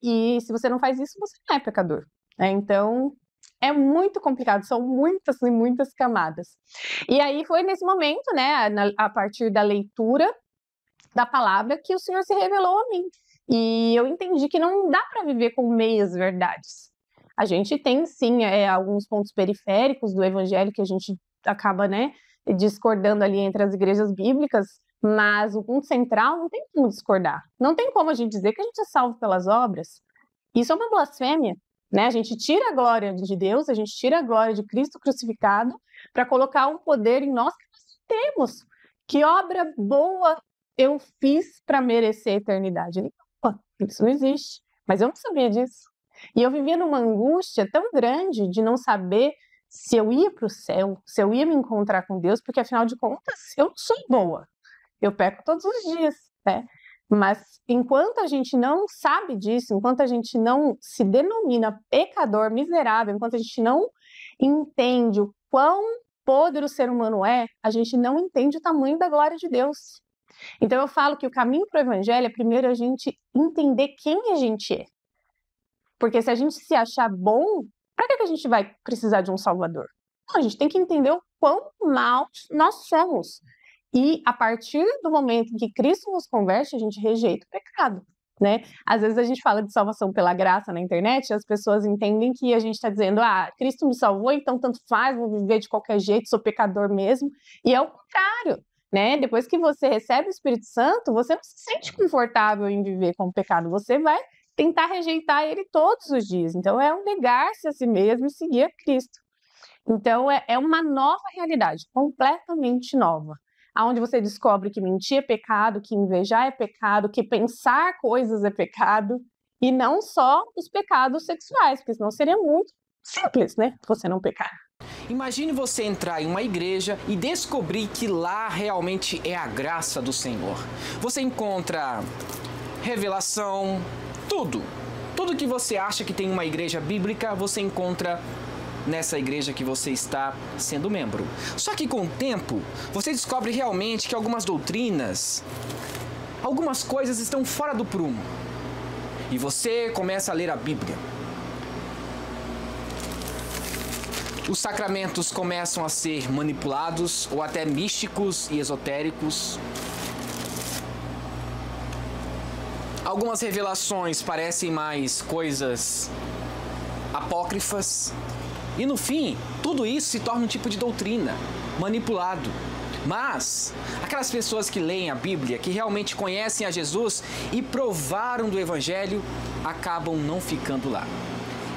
S4: e se você não faz isso, você não é pecador, né? Então, é muito complicado, são muitas e muitas camadas. E aí foi nesse momento, né, a partir da leitura da palavra, que o Senhor se revelou a mim. E eu entendi que não dá para viver com meias verdades. A gente tem, sim, alguns pontos periféricos do evangelho que a gente acaba, né, discordando ali entre as igrejas bíblicas, mas o ponto central não tem como discordar. Não tem como a gente dizer que a gente é salvo pelas obras. Isso é uma blasfêmia, né? A gente tira a glória de Deus, a gente tira a glória de Cristo crucificado para colocar um poder em nós que nós temos. Que obra boa eu fiz para merecer a eternidade? Isso não existe. Mas eu não sabia disso. E eu vivia numa angústia tão grande de não saber se eu ia para o céu, se eu ia me encontrar com Deus, porque afinal de contas eu não sou boa. Eu peco todos os dias, né? Mas enquanto a gente não sabe disso, enquanto a gente não se denomina pecador, miserável, enquanto a gente não entende o quão podre o ser humano é, a gente não entende o tamanho da glória de Deus. Então eu falo que o caminho para o evangelho é primeiro a gente entender quem a gente é. Porque se a gente se achar bom, para que a gente vai precisar de um salvador? Não, a gente tem que entender o quão mal nós somos. E a partir do momento em que Cristo nos converte, a gente rejeita o pecado, né? Às vezes a gente fala de salvação pela graça na internet, e as pessoas entendem que a gente está dizendo, Cristo me salvou, então tanto faz, vou viver de qualquer jeito, sou pecador mesmo. E é o contrário, né? Depois que você recebe o Espírito Santo, você não se sente confortável em viver com o pecado, você vai tentar rejeitar ele todos os dias. Então é um negar-se a si mesmo e seguir a Cristo. Então é uma nova realidade, completamente nova. Onde você descobre que mentir é pecado, que invejar é pecado, que pensar coisas é pecado, e não só os pecados sexuais, porque senão seria muito simples, né? Você não pecar.
S6: Imagine você entrar em uma igreja e descobrir que lá realmente é a graça do Senhor. Você encontra revelação, tudo. Tudo que você acha que tem uma igreja bíblica, você encontra nessa igreja que você está sendo membro. Só que com o tempo, você descobre realmente que algumas doutrinas, algumas coisas estão fora do prumo. E você começa a ler a Bíblia. Os sacramentos começam a ser manipulados ou até místicos e esotéricos. Algumas revelações parecem mais coisas apócrifas. E no fim, tudo isso se torna um tipo de doutrina, manipulado. Mas aquelas pessoas que leem a Bíblia, que realmente conhecem a Jesus e provaram do Evangelho, acabam não ficando lá.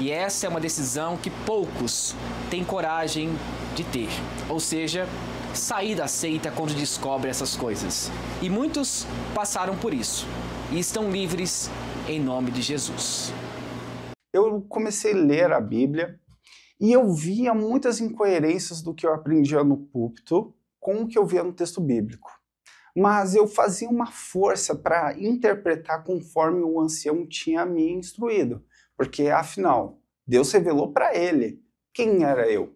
S6: E essa é uma decisão que poucos têm coragem de ter. Ou seja, sair da seita quando descobre essas coisas. E muitos passaram por isso e estão livres em nome de Jesus.
S2: Eu comecei a ler a Bíblia e eu via muitas incoerências do que eu aprendia no púlpito com o que eu via no texto bíblico. Mas eu fazia uma força para interpretar conforme o ancião tinha me instruído. Porque, afinal, Deus revelou para ele quem era eu.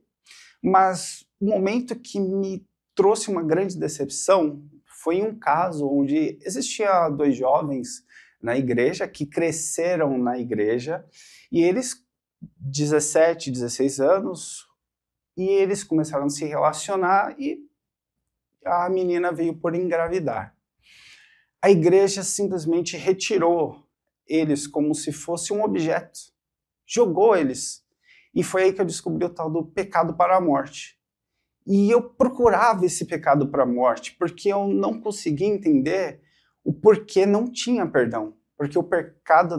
S2: Mas o momento que me trouxe uma grande decepção foi em um caso onde existia 2 jovens na igreja que cresceram na igreja e eles, 17, 16 anos, e eles começaram a se relacionar e a menina veio por engravidar. A igreja simplesmente retirou eles como se fosse um objeto. Jogou eles. E foi aí que eu descobri o tal do pecado para a morte. E eu procurava esse pecado para a morte, porque eu não conseguia entender o porquê não tinha perdão. Porque o pecado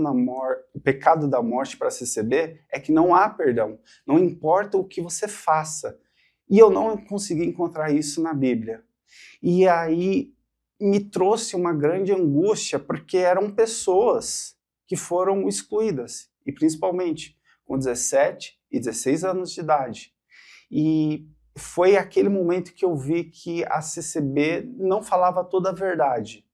S2: da morte para CCB é que não há perdão. Não importa o que você faça. E eu não consegui encontrar isso na Bíblia. E aí me trouxe uma grande angústia, porque eram pessoas que foram excluídas, e principalmente com 17 e 16 anos de idade. E foi aquele momento que eu vi que a CCB não falava toda a verdade.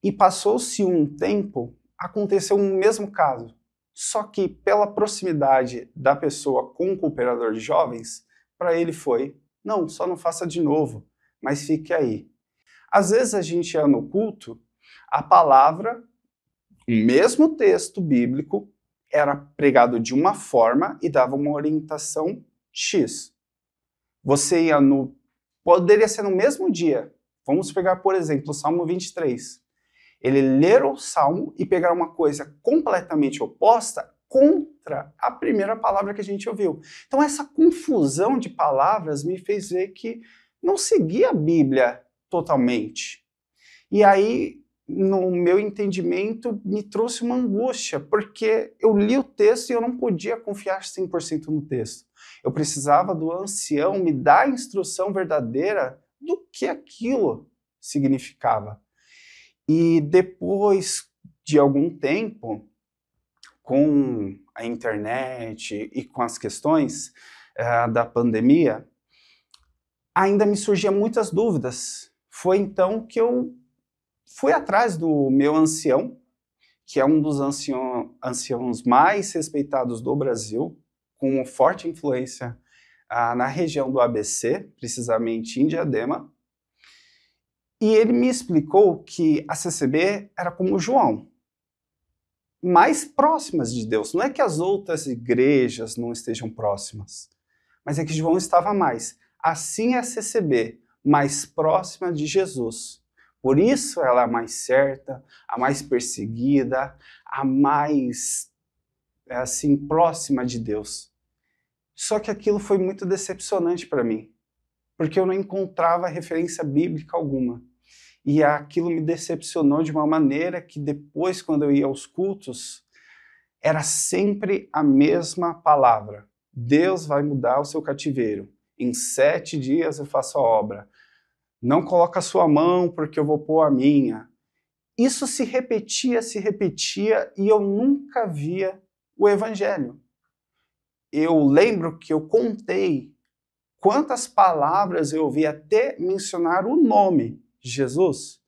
S2: E passou-se um tempo, aconteceu o mesmo caso, só que pela proximidade da pessoa com o cooperador de jovens, para ele foi, não, só não faça de novo, mas fique aí. Às vezes a gente ia no culto, a palavra, o mesmo texto bíblico, era pregado de uma forma e dava uma orientação X. Você ia poderia ser no mesmo dia. Vamos pegar, por exemplo, o Salmo 23. Ele ler o Salmo e pegar uma coisa completamente oposta contra a primeira palavra que a gente ouviu. Então essa confusão de palavras me fez ver que não seguia a Bíblia totalmente. E aí, no meu entendimento, me trouxe uma angústia, porque eu li o texto e eu não podia confiar 100% no texto. Eu precisava do ancião me dar a instrução verdadeira do que aquilo significava. E depois de algum tempo, com a internet e com as questões da pandemia, ainda me surgiam muitas dúvidas. Foi então que eu fui atrás do meu ancião, que é um dos anciãos mais respeitados do Brasil, com uma forte influência na região do ABC, precisamente em Diadema. E ele me explicou que a CCB era como João, mais próximas de Deus. Não é que as outras igrejas não estejam próximas, mas é que João estava mais. Assim é a CCB, mais próxima de Jesus. Por isso ela é a mais certa, a mais perseguida, a mais, assim, próxima de Deus. Só que aquilo foi muito decepcionante para mim, porque eu não encontrava referência bíblica alguma. E aquilo me decepcionou de uma maneira que depois, quando eu ia aos cultos, era sempre a mesma palavra. Deus vai mudar o seu cativeiro. Em 7 dias eu faço a obra. Não coloca a sua mão porque eu vou pôr a minha. Isso se repetia e eu nunca via o evangelho. eu lembro que eu contei quantas palavras eu ouvi até mencionar o nome de Jesus.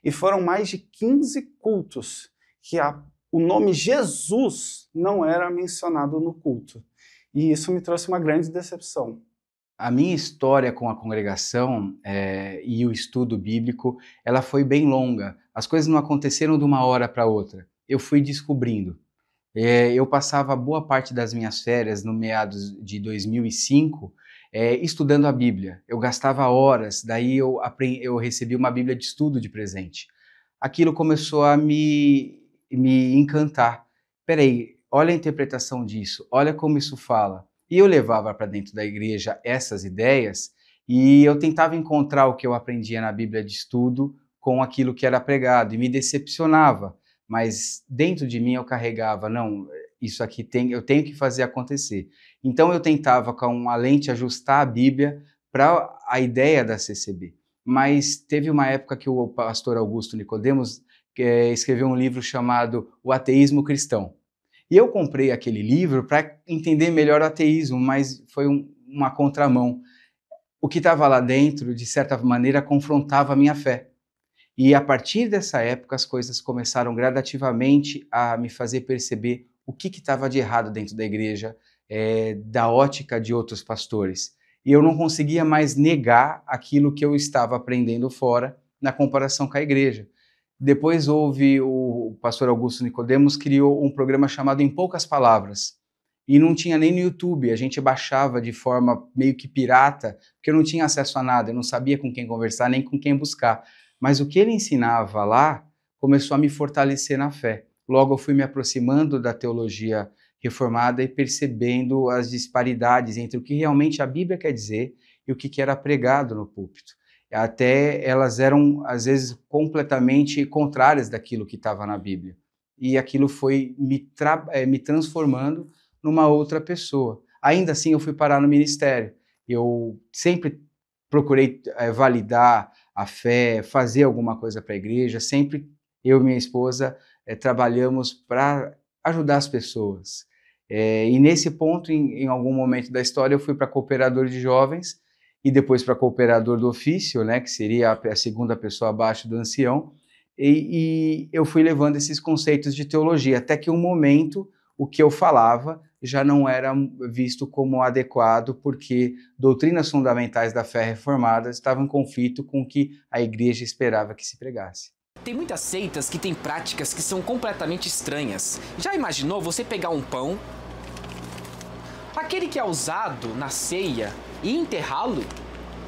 S2: E foram mais de 15 cultos que o nome Jesus não era mencionado no culto. E isso me trouxe uma grande decepção.
S3: A minha história com a congregação e o estudo bíblico, ela foi bem longa. As coisas não aconteceram de uma hora para outra. Eu fui descobrindo. Eu passava boa parte das minhas férias, no meados de 2005, estudando a Bíblia. Eu gastava horas, daí eu recebi uma Bíblia de estudo de presente. Aquilo começou a me encantar. Peraí, olha a interpretação disso, olha como isso fala. E eu levava para dentro da igreja essas ideias e eu tentava encontrar o que eu aprendia na Bíblia de estudo com aquilo que era pregado e me decepcionava. Mas dentro de mim eu carregava, não, isso aqui eu tenho que fazer acontecer. Então eu tentava com uma lente ajustar a Bíblia para a ideia da CCB. Mas teve uma época que o pastor Augusto Nicodemos escreveu um livro chamado O Ateísmo Cristão. E eu comprei aquele livro para entender melhor o ateísmo, mas foi uma contramão. O que estava lá dentro, de certa maneira, confrontava a minha fé. E a partir dessa época, as coisas começaram gradativamente a me fazer perceber o que estava de errado dentro da igreja, da ótica de outros pastores. E eu não conseguia mais negar aquilo que eu estava aprendendo fora na comparação com a igreja. Depois o pastor Augusto Nicodemos criou um programa chamado Em Poucas Palavras. E não tinha nem no YouTube, a gente baixava de forma meio que pirata, porque eu não tinha acesso a nada, eu não sabia com quem conversar, nem com quem buscar. Mas o que ele ensinava lá começou a me fortalecer na fé. Logo eu fui me aproximando da teologia reformada e percebendo as disparidades entre o que realmente a Bíblia quer dizer e o que era pregado no púlpito. Até elas eram, às vezes, completamente contrárias daquilo que estava na Bíblia. E aquilo foi me transformando numa outra pessoa. Ainda assim, eu fui parar no ministério. Eu sempre procurei validar a fé, fazer alguma coisa para a igreja. Sempre eu e minha esposa trabalhamos para ajudar as pessoas. E nesse ponto, em algum momento da história, eu fui para cooperador de jovens, e depois para cooperador do ofício, né, que seria a segunda pessoa abaixo do ancião, e eu fui levando esses conceitos de teologia, até que um momento o que eu falava já não era visto como adequado, porque doutrinas fundamentais da fé reformada estavam em conflito com o que a igreja esperava que se pregasse.
S6: Tem muitas seitas que têm práticas que são completamente estranhas. Já imaginou você pegar um pão, aquele que é usado na ceia, e enterrá-lo?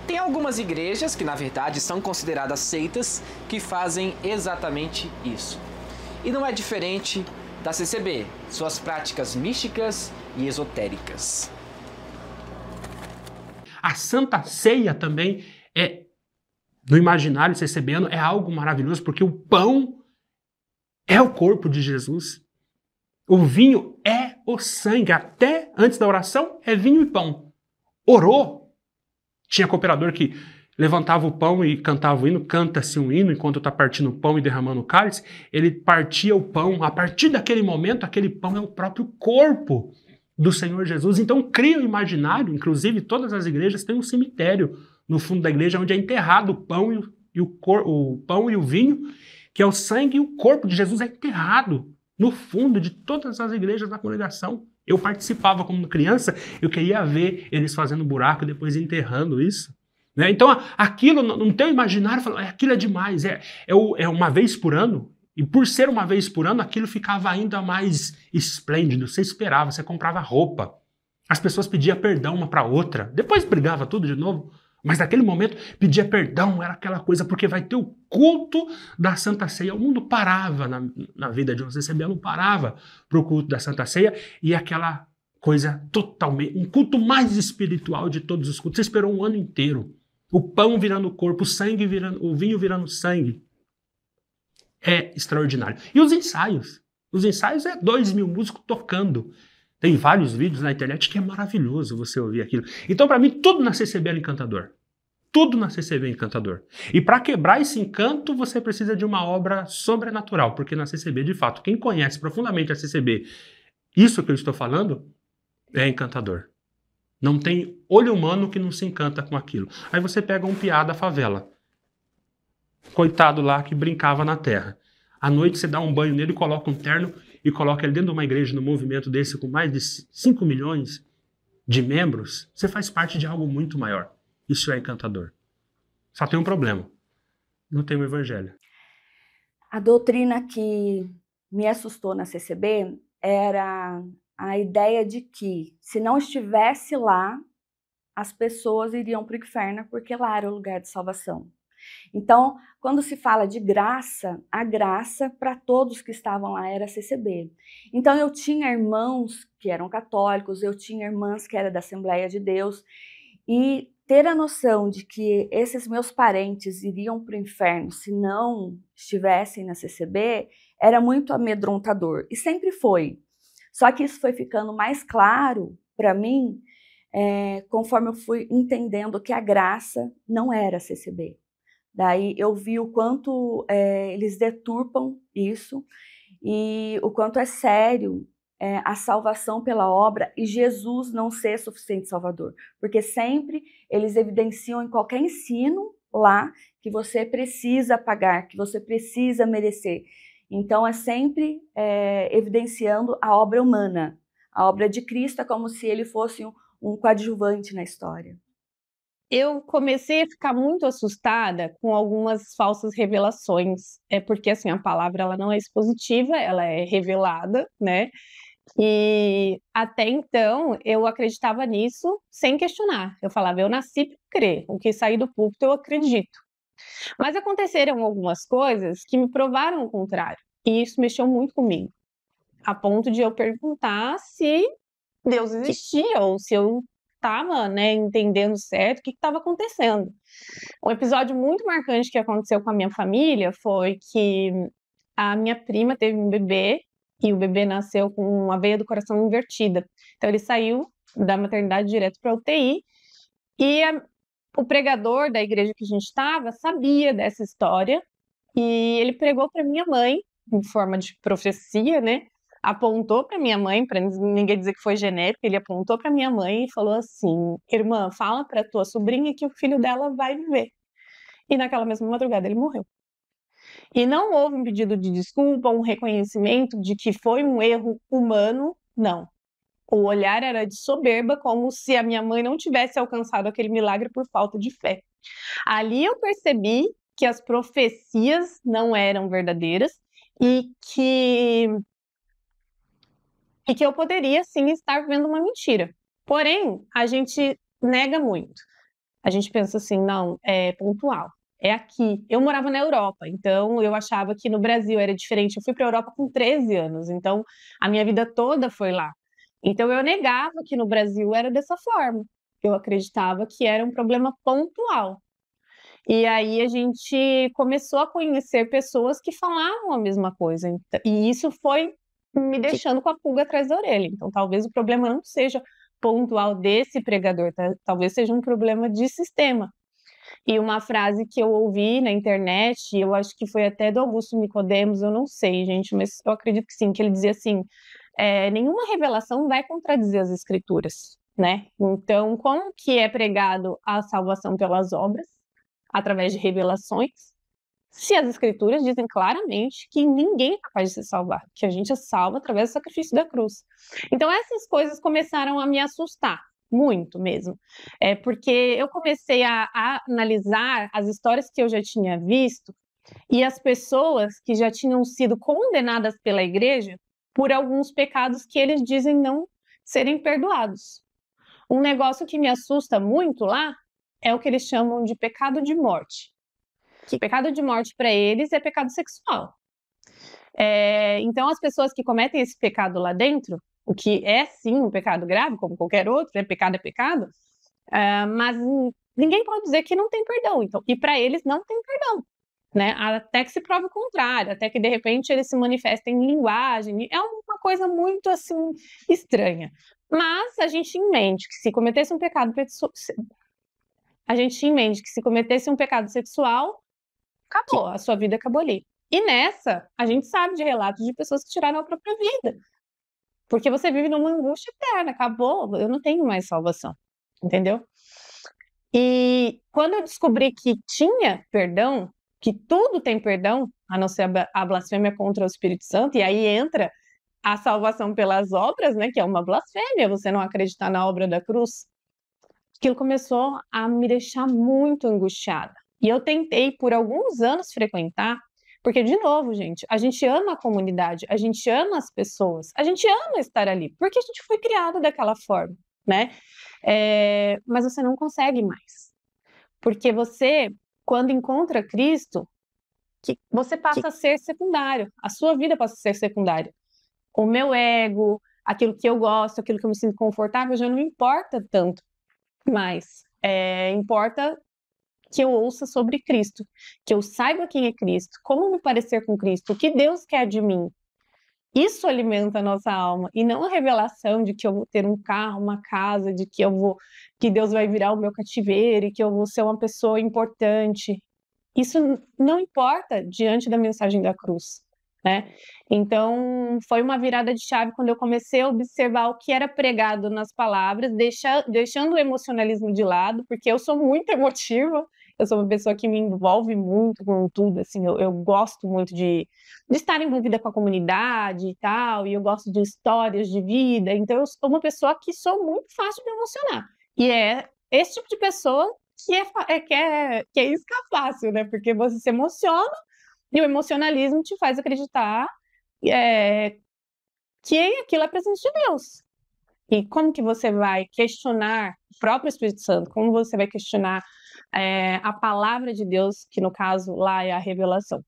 S6: Tem algumas igrejas, que na verdade são consideradas seitas, que fazem exatamente isso. E não é diferente da CCB, suas práticas místicas e esotéricas.
S5: A Santa Ceia também no imaginário CCBano, é algo maravilhoso, porque o pão é o corpo de Jesus. O vinho é o sangue. Até antes da oração, é vinho e pão. Orou. Tinha cooperador que levantava o pão e cantava o hino, canta-se um hino enquanto está partindo o pão e derramando o cálice. Ele partia o pão. A partir daquele momento, aquele pão é o próprio corpo do Senhor Jesus. Então cria o imaginário, inclusive todas as igrejas têm um cemitério no fundo da igreja onde é enterrado o pão o pão e o vinho, que é o sangue e o corpo de Jesus é enterrado no fundo de todas as igrejas da congregação. Eu participava como criança, eu queria ver eles fazendo buraco e depois enterrando isso. Né? Então aquilo, não tem imaginário, aquilo é demais, é uma vez por ano. E por ser uma vez por ano, aquilo ficava ainda mais esplêndido. Você esperava, você comprava roupa. As pessoas pediam perdão uma para outra. Depois brigava tudo de novo. Mas naquele momento, pedia perdão, era aquela coisa, porque vai ter o culto da Santa Ceia. O mundo parava na vida de um CCBano, parava para o culto da Santa Ceia, e aquela coisa totalmente, um culto mais espiritual de todos os cultos. Você esperou um ano inteiro. O pão virando corpo, o vinho virando sangue. É extraordinário. E os ensaios? Os ensaios é 2.000 músicos tocando. Tem vários vídeos na internet que é maravilhoso você ouvir aquilo. Então, para mim, tudo na CCB era encantador. Tudo na CCB é encantador. E para quebrar esse encanto, você precisa de uma obra sobrenatural, porque na CCB, de fato, quem conhece profundamente a CCB, isso que eu estou falando, É encantador. Não tem olho humano que não se encanta com aquilo. Aí você pega um piá da favela. Coitado lá que brincava na terra. À noite você dá um banho nele, coloca um terno e coloca ele dentro de uma igreja, num movimento desse com mais de 5 milhões de membros. Você faz parte de algo muito maior. Isso é encantador. Só tem um problema. Não tem o evangelho.
S1: A doutrina que me assustou na CCB era a ideia de que, se não estivesse lá, as pessoas iriam para o inferno, porque lá era o lugar de salvação. Então, quando se fala de graça, a graça para todos que estavam lá era a CCB. Então, eu tinha irmãos que eram católicos, eu tinha irmãs que eram da Assembleia de Deus, e ter a noção de que esses meus parentes iriam para o inferno se não estivessem na CCB era muito amedrontador, e sempre foi. Só que isso foi ficando mais claro para mim conforme eu fui entendendo que a graça não era a CCB. Daí eu vi o quanto eles deturpam isso e o quanto é sério a salvação pela obra e Jesus não ser suficiente salvador. Porque sempre eles evidenciam em qualquer ensino lá que você precisa pagar, que você precisa merecer. Então é sempre evidenciando a obra humana. A obra de Cristo é como se ele fosse um coadjuvante na história.
S4: Eu comecei a ficar muito assustada com algumas falsas revelações. É porque, assim, a palavra ela não é expositiva, ela é revelada, né? E até então eu acreditava nisso sem questionar. Eu falava, eu nasci para crer, o que sair do púlpito eu acredito. Mas aconteceram algumas coisas que me provaram o contrário. E isso mexeu muito comigo. A ponto de eu perguntar se Deus existia ou se eu estava, né, entendendo certo o que estava acontecendo. Um episódio muito marcante que aconteceu com a minha família foi que a minha prima teve um bebê e o bebê nasceu com uma veia do coração invertida. Então ele saiu da maternidade direto para a UTI e o pregador da igreja que a gente estava sabia dessa história e ele pregou para minha mãe, em forma de profecia, né? Apontou para minha mãe, para ninguém dizer que foi genérico, ele apontou para minha mãe e falou assim: irmã, fala para tua sobrinha que o filho dela vai viver. E naquela mesma madrugada ele morreu. E não houve um pedido de desculpa, um reconhecimento de que foi um erro humano, não. O olhar era de soberba, como se a minha mãe não tivesse alcançado aquele milagre por falta de fé. Ali eu percebi que as profecias não eram verdadeiras e que eu poderia, sim, estar vendo uma mentira. Porém, a gente nega muito. A gente pensa assim, não, é pontual. É aqui. Eu morava na Europa, então eu achava que no Brasil era diferente. Eu fui para a Europa com 13 anos, então a minha vida toda foi lá. Então eu negava que no Brasil era dessa forma. Eu acreditava que era um problema pontual. E aí a gente começou a conhecer pessoas que falavam a mesma coisa. E isso foi me deixando com a pulga atrás da orelha. Então talvez o problema não seja pontual desse pregador, talvez seja um problema de sistema. E uma frase que eu ouvi na internet, eu acho que foi até do Augusto Nicodemos, eu não sei, gente, mas eu acredito que sim, que ele dizia assim, nenhuma revelação vai contradizer as escrituras, né? Então, como que é pregado a salvação pelas obras, através de revelações, se as escrituras dizem claramente que ninguém é capaz de se salvar, que a gente é salvo através do sacrifício da cruz. Então, essas coisas começaram a me assustar. Muito mesmo. Porque eu comecei a analisar as histórias que eu já tinha visto e as pessoas que já tinham sido condenadas pela igreja por alguns pecados que eles dizem não serem perdoados. Um negócio que me assusta muito lá é o que eles chamam de pecado de morte. Que pecado de morte para eles é pecado sexual. Então, as pessoas que cometem esse pecado lá dentro, o que é sim um pecado grave, como qualquer outro, é pecado, mas ninguém pode dizer que não tem perdão. Então, e para eles não tem perdão, né? Até que se prove o contrário, até que de repente eles se manifestem em linguagem. É uma coisa muito assim estranha. Mas a gente tinha em mente que se cometesse um pecado sexual, acabou, a sua vida acabou ali. E nessa, a gente sabe de relatos de pessoas que tiraram a própria vida. Porque você vive numa angústia eterna, acabou, eu não tenho mais salvação, entendeu? E quando eu descobri que tinha perdão, que tudo tem perdão, a não ser a blasfêmia contra o Espírito Santo, e aí entra a salvação pelas obras, né, que é uma blasfêmia, você não acreditar na obra da cruz, aquilo começou a me deixar muito angustiada. E eu tentei por alguns anos frequentar, porque, de novo, gente, a gente ama a comunidade, a gente ama as pessoas, a gente ama estar ali, porque a gente foi criado daquela forma, né? Mas você não consegue mais. Porque você, quando encontra Cristo, você passa a ser secundário, a sua vida passa a ser secundária. O meu ego, aquilo que eu gosto, aquilo que eu me sinto confortável, já não importa tanto mais. Importa que eu ouça sobre Cristo, que eu saiba quem é Cristo, como me parecer com Cristo, o que Deus quer de mim. Isso alimenta a nossa alma, e não a revelação de que eu vou ter um carro, uma casa, de que Deus vai virar o meu cativeiro e que eu vou ser uma pessoa importante. Isso não importa diante da mensagem da cruz, né? Então, foi uma virada de chave quando eu comecei a observar o que era pregado nas palavras, deixando o emocionalismo de lado, porque eu sou muito emotiva, eu sou uma pessoa que me envolve muito com tudo, assim, eu gosto muito de estar envolvida com a comunidade e tal, e eu gosto de histórias de vida, então eu sou uma pessoa que sou muito fácil de emocionar. E é esse tipo de pessoa que é isca fácil, né? Porque você se emociona e o emocionalismo te faz acreditar que aquilo é presente de Deus. E como que você vai questionar o próprio Espírito Santo? Como você vai questionar a palavra de Deus, que no caso lá é a revelação?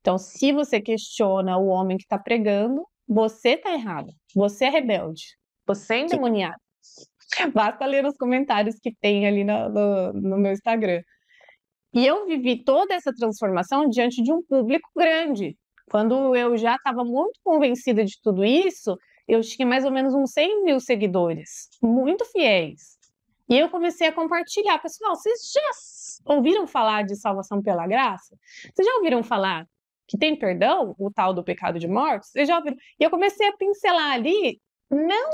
S4: Então, se você questiona o homem que está pregando, você está errado. Você é rebelde. Você é endemoniado. Basta ler nos comentários que tem ali no meu Instagram. E eu vivi toda essa transformação diante de um público grande. Quando eu já estava muito convencida de tudo isso, eu tinha mais ou menos uns 100 mil seguidores, muito fiéis. E eu comecei a compartilhar. Pessoal, vocês já ouviram falar de salvação pela graça? Vocês já ouviram falar que tem perdão, o tal do pecado de morte? Vocês já ouviram? E eu comecei a pincelar ali, não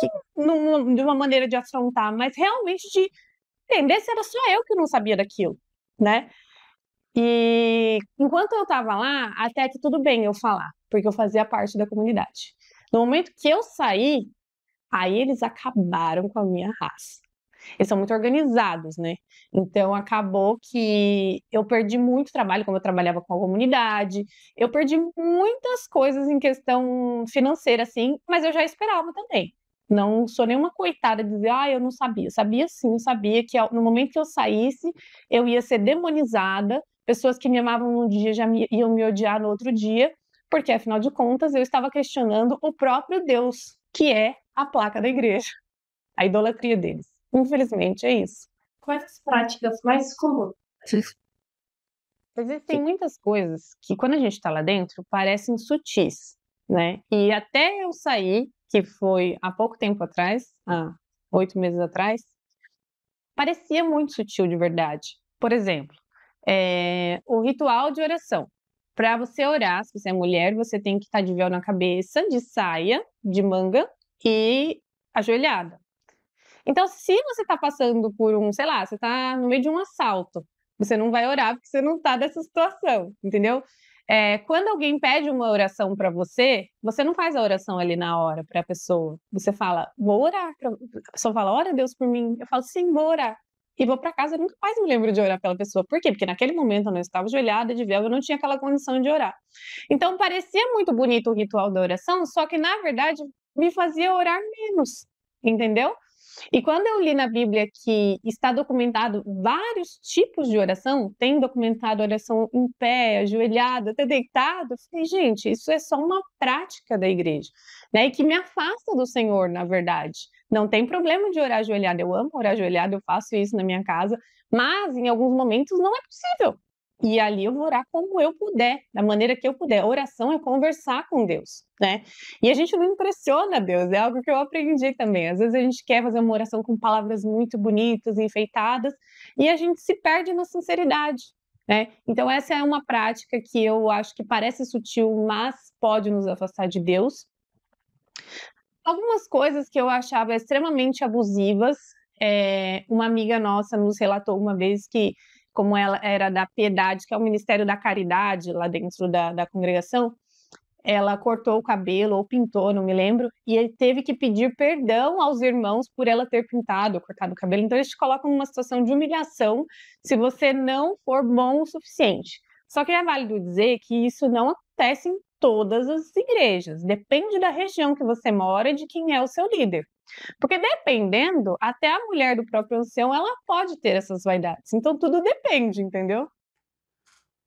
S4: de uma maneira de afrontar, mas realmente de entender se era só eu que não sabia daquilo, né? E enquanto eu estava lá, até que tudo bem eu falar, porque eu fazia parte da comunidade. No momento que eu saí, aí eles acabaram com a minha raça. Eles são muito organizados, né? Então acabou que eu perdi muito trabalho, como eu trabalhava com a comunidade, eu perdi muitas coisas em questão financeira, assim, mas eu já esperava também. Não sou nenhuma coitada de dizer, eu não sabia. Eu sabia sim, eu sabia que no momento que eu saísse, eu ia ser demonizada, pessoas que me amavam num dia já iam me odiar no outro dia, porque afinal de contas eu estava questionando o próprio Deus, que é a placa da igreja, a idolatria deles. Infelizmente, é isso.
S8: Quais as práticas mais comuns?
S4: Existem muitas coisas que, quando a gente está lá dentro, parecem sutis, né? E até eu sair, que foi há pouco tempo atrás, há 8 meses atrás, parecia muito sutil de verdade. Por exemplo, o ritual de oração. Para você orar, se você é mulher, você tem que estar de véu na cabeça, de saia, de manga e ajoelhada. Então, se você está passando por você está no meio de um assalto, você não vai orar porque você não está nessa situação, entendeu? Quando alguém pede uma oração para você, você não faz a oração ali na hora para a pessoa. Você fala, vou orar. A pessoa fala, ora Deus por mim. Eu falo, sim, vou orar. E vou para casa, eu nunca mais me lembro de orar pela pessoa. Por quê? Porque naquele momento eu não estava ajoelhada de véu, eu não tinha aquela condição de orar. Então, parecia muito bonito o ritual da oração, só que, na verdade, me fazia orar menos, entendeu? E quando eu li na Bíblia que está documentado vários tipos de oração, tem documentado oração em pé, ajoelhado, até deitado, eu falei, gente, isso é só uma prática da igreja, né? E que me afasta do Senhor, na verdade. Não tem problema de orar ajoelhado, eu amo orar ajoelhado, eu faço isso na minha casa, mas em alguns momentos não é possível. E ali eu vou orar como eu puder, da maneira que eu puder. A oração é conversar com Deus, né? E a gente não impressiona Deus, é algo que eu aprendi também. Às vezes a gente quer fazer uma oração com palavras muito bonitas, enfeitadas, e a gente se perde na sinceridade, né? Então essa é uma prática que eu acho que parece sutil, mas pode nos afastar de Deus. algumas coisas que eu achava extremamente abusivas. Uma amiga nossa nos relatou uma vez que, como ela era da Piedade, que é o Ministério da Caridade lá dentro da congregação, ela cortou o cabelo ou pintou, não me lembro, e ele teve que pedir perdão aos irmãos por ela ter pintado ou cortado o cabelo. Então eles te colocam numa situação de humilhação se você não for bom o suficiente. Só que é válido dizer que isso não acontece em todas as igrejas. Depende da região que você mora e de quem é o seu líder. Porque dependendo, até a mulher do próprio ancião, ela pode ter essas vaidades. Então tudo depende, entendeu?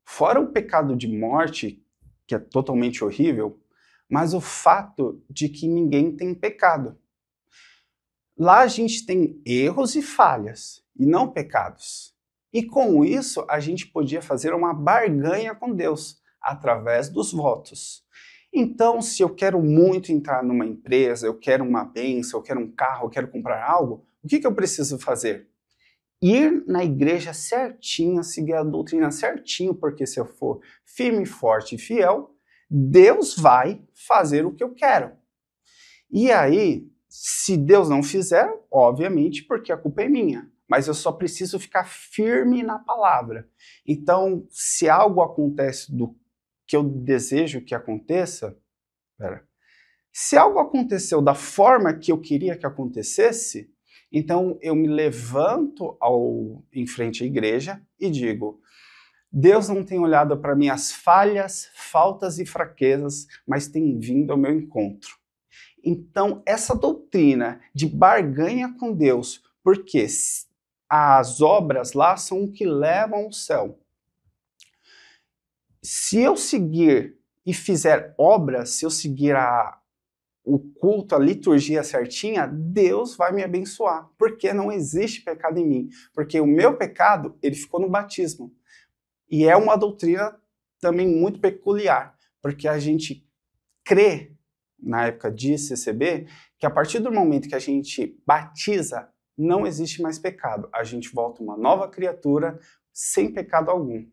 S2: Fora o pecado de morte, que é totalmente horrível, mas o fato de que ninguém tem pecado. Lá a gente tem erros e falhas, e não pecados. E com isso, a gente podia fazer uma barganha com Deus, através dos votos. Então, se eu quero muito entrar numa empresa, eu quero uma bênção, eu quero um carro, eu quero comprar algo, o que eu preciso fazer? Ir na igreja certinho, seguir a doutrina certinho, porque se eu for firme, forte e fiel, Deus vai fazer o que eu quero. E aí, se Deus não fizer, obviamente, porque a culpa é minha. Mas eu só preciso ficar firme na palavra. Então, se algo acontece do que eu desejo que aconteça, se algo aconteceu da forma que eu queria que acontecesse, então eu me levanto em frente à igreja e digo: Deus não tem olhado para minhas falhas, faltas e fraquezas, mas tem vindo ao meu encontro. Então, essa doutrina de barganha com Deus, porque as obras lá são o que levam ao céu. Se eu seguir e fizer obras, se eu seguir o culto, a liturgia certinha, Deus vai me abençoar, porque não existe pecado em mim, porque o meu pecado, ele ficou no batismo. E é uma doutrina também muito peculiar, porque a gente crê, na época de CCB, que a partir do momento que a gente batiza, não existe mais pecado. A gente volta uma nova criatura sem pecado algum.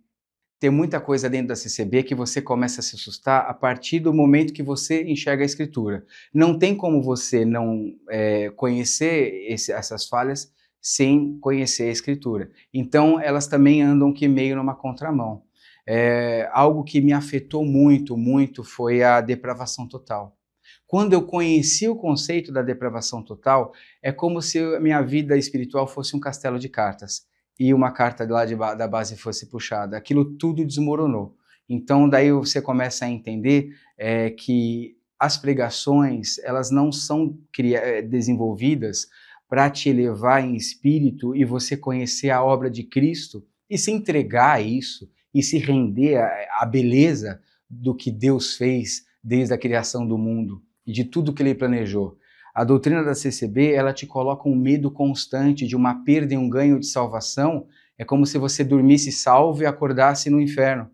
S3: Tem muita coisa dentro da CCB que você começa a se assustar a partir do momento que você enxerga a Escritura. Não tem como você não conhecer essas falhas sem conhecer a Escritura. Então, elas também andam que meio numa contramão. Algo que me afetou muito, muito foi a depravação total. Quando eu conheci o conceito da depravação total, é como se a minha vida espiritual fosse um castelo de cartas e uma carta lá da base fosse puxada. Aquilo tudo desmoronou. Então, daí você começa a entender que as pregações, elas não são desenvolvidas para te elevar em espírito e você conhecer a obra de Cristo e se entregar a isso e se render à beleza do que Deus fez desde a criação do mundo e de tudo que Ele planejou. A doutrina da CCB, ela te coloca um medo constante de uma perda e um ganho de salvação. É como se você dormisse salvo e acordasse no inferno.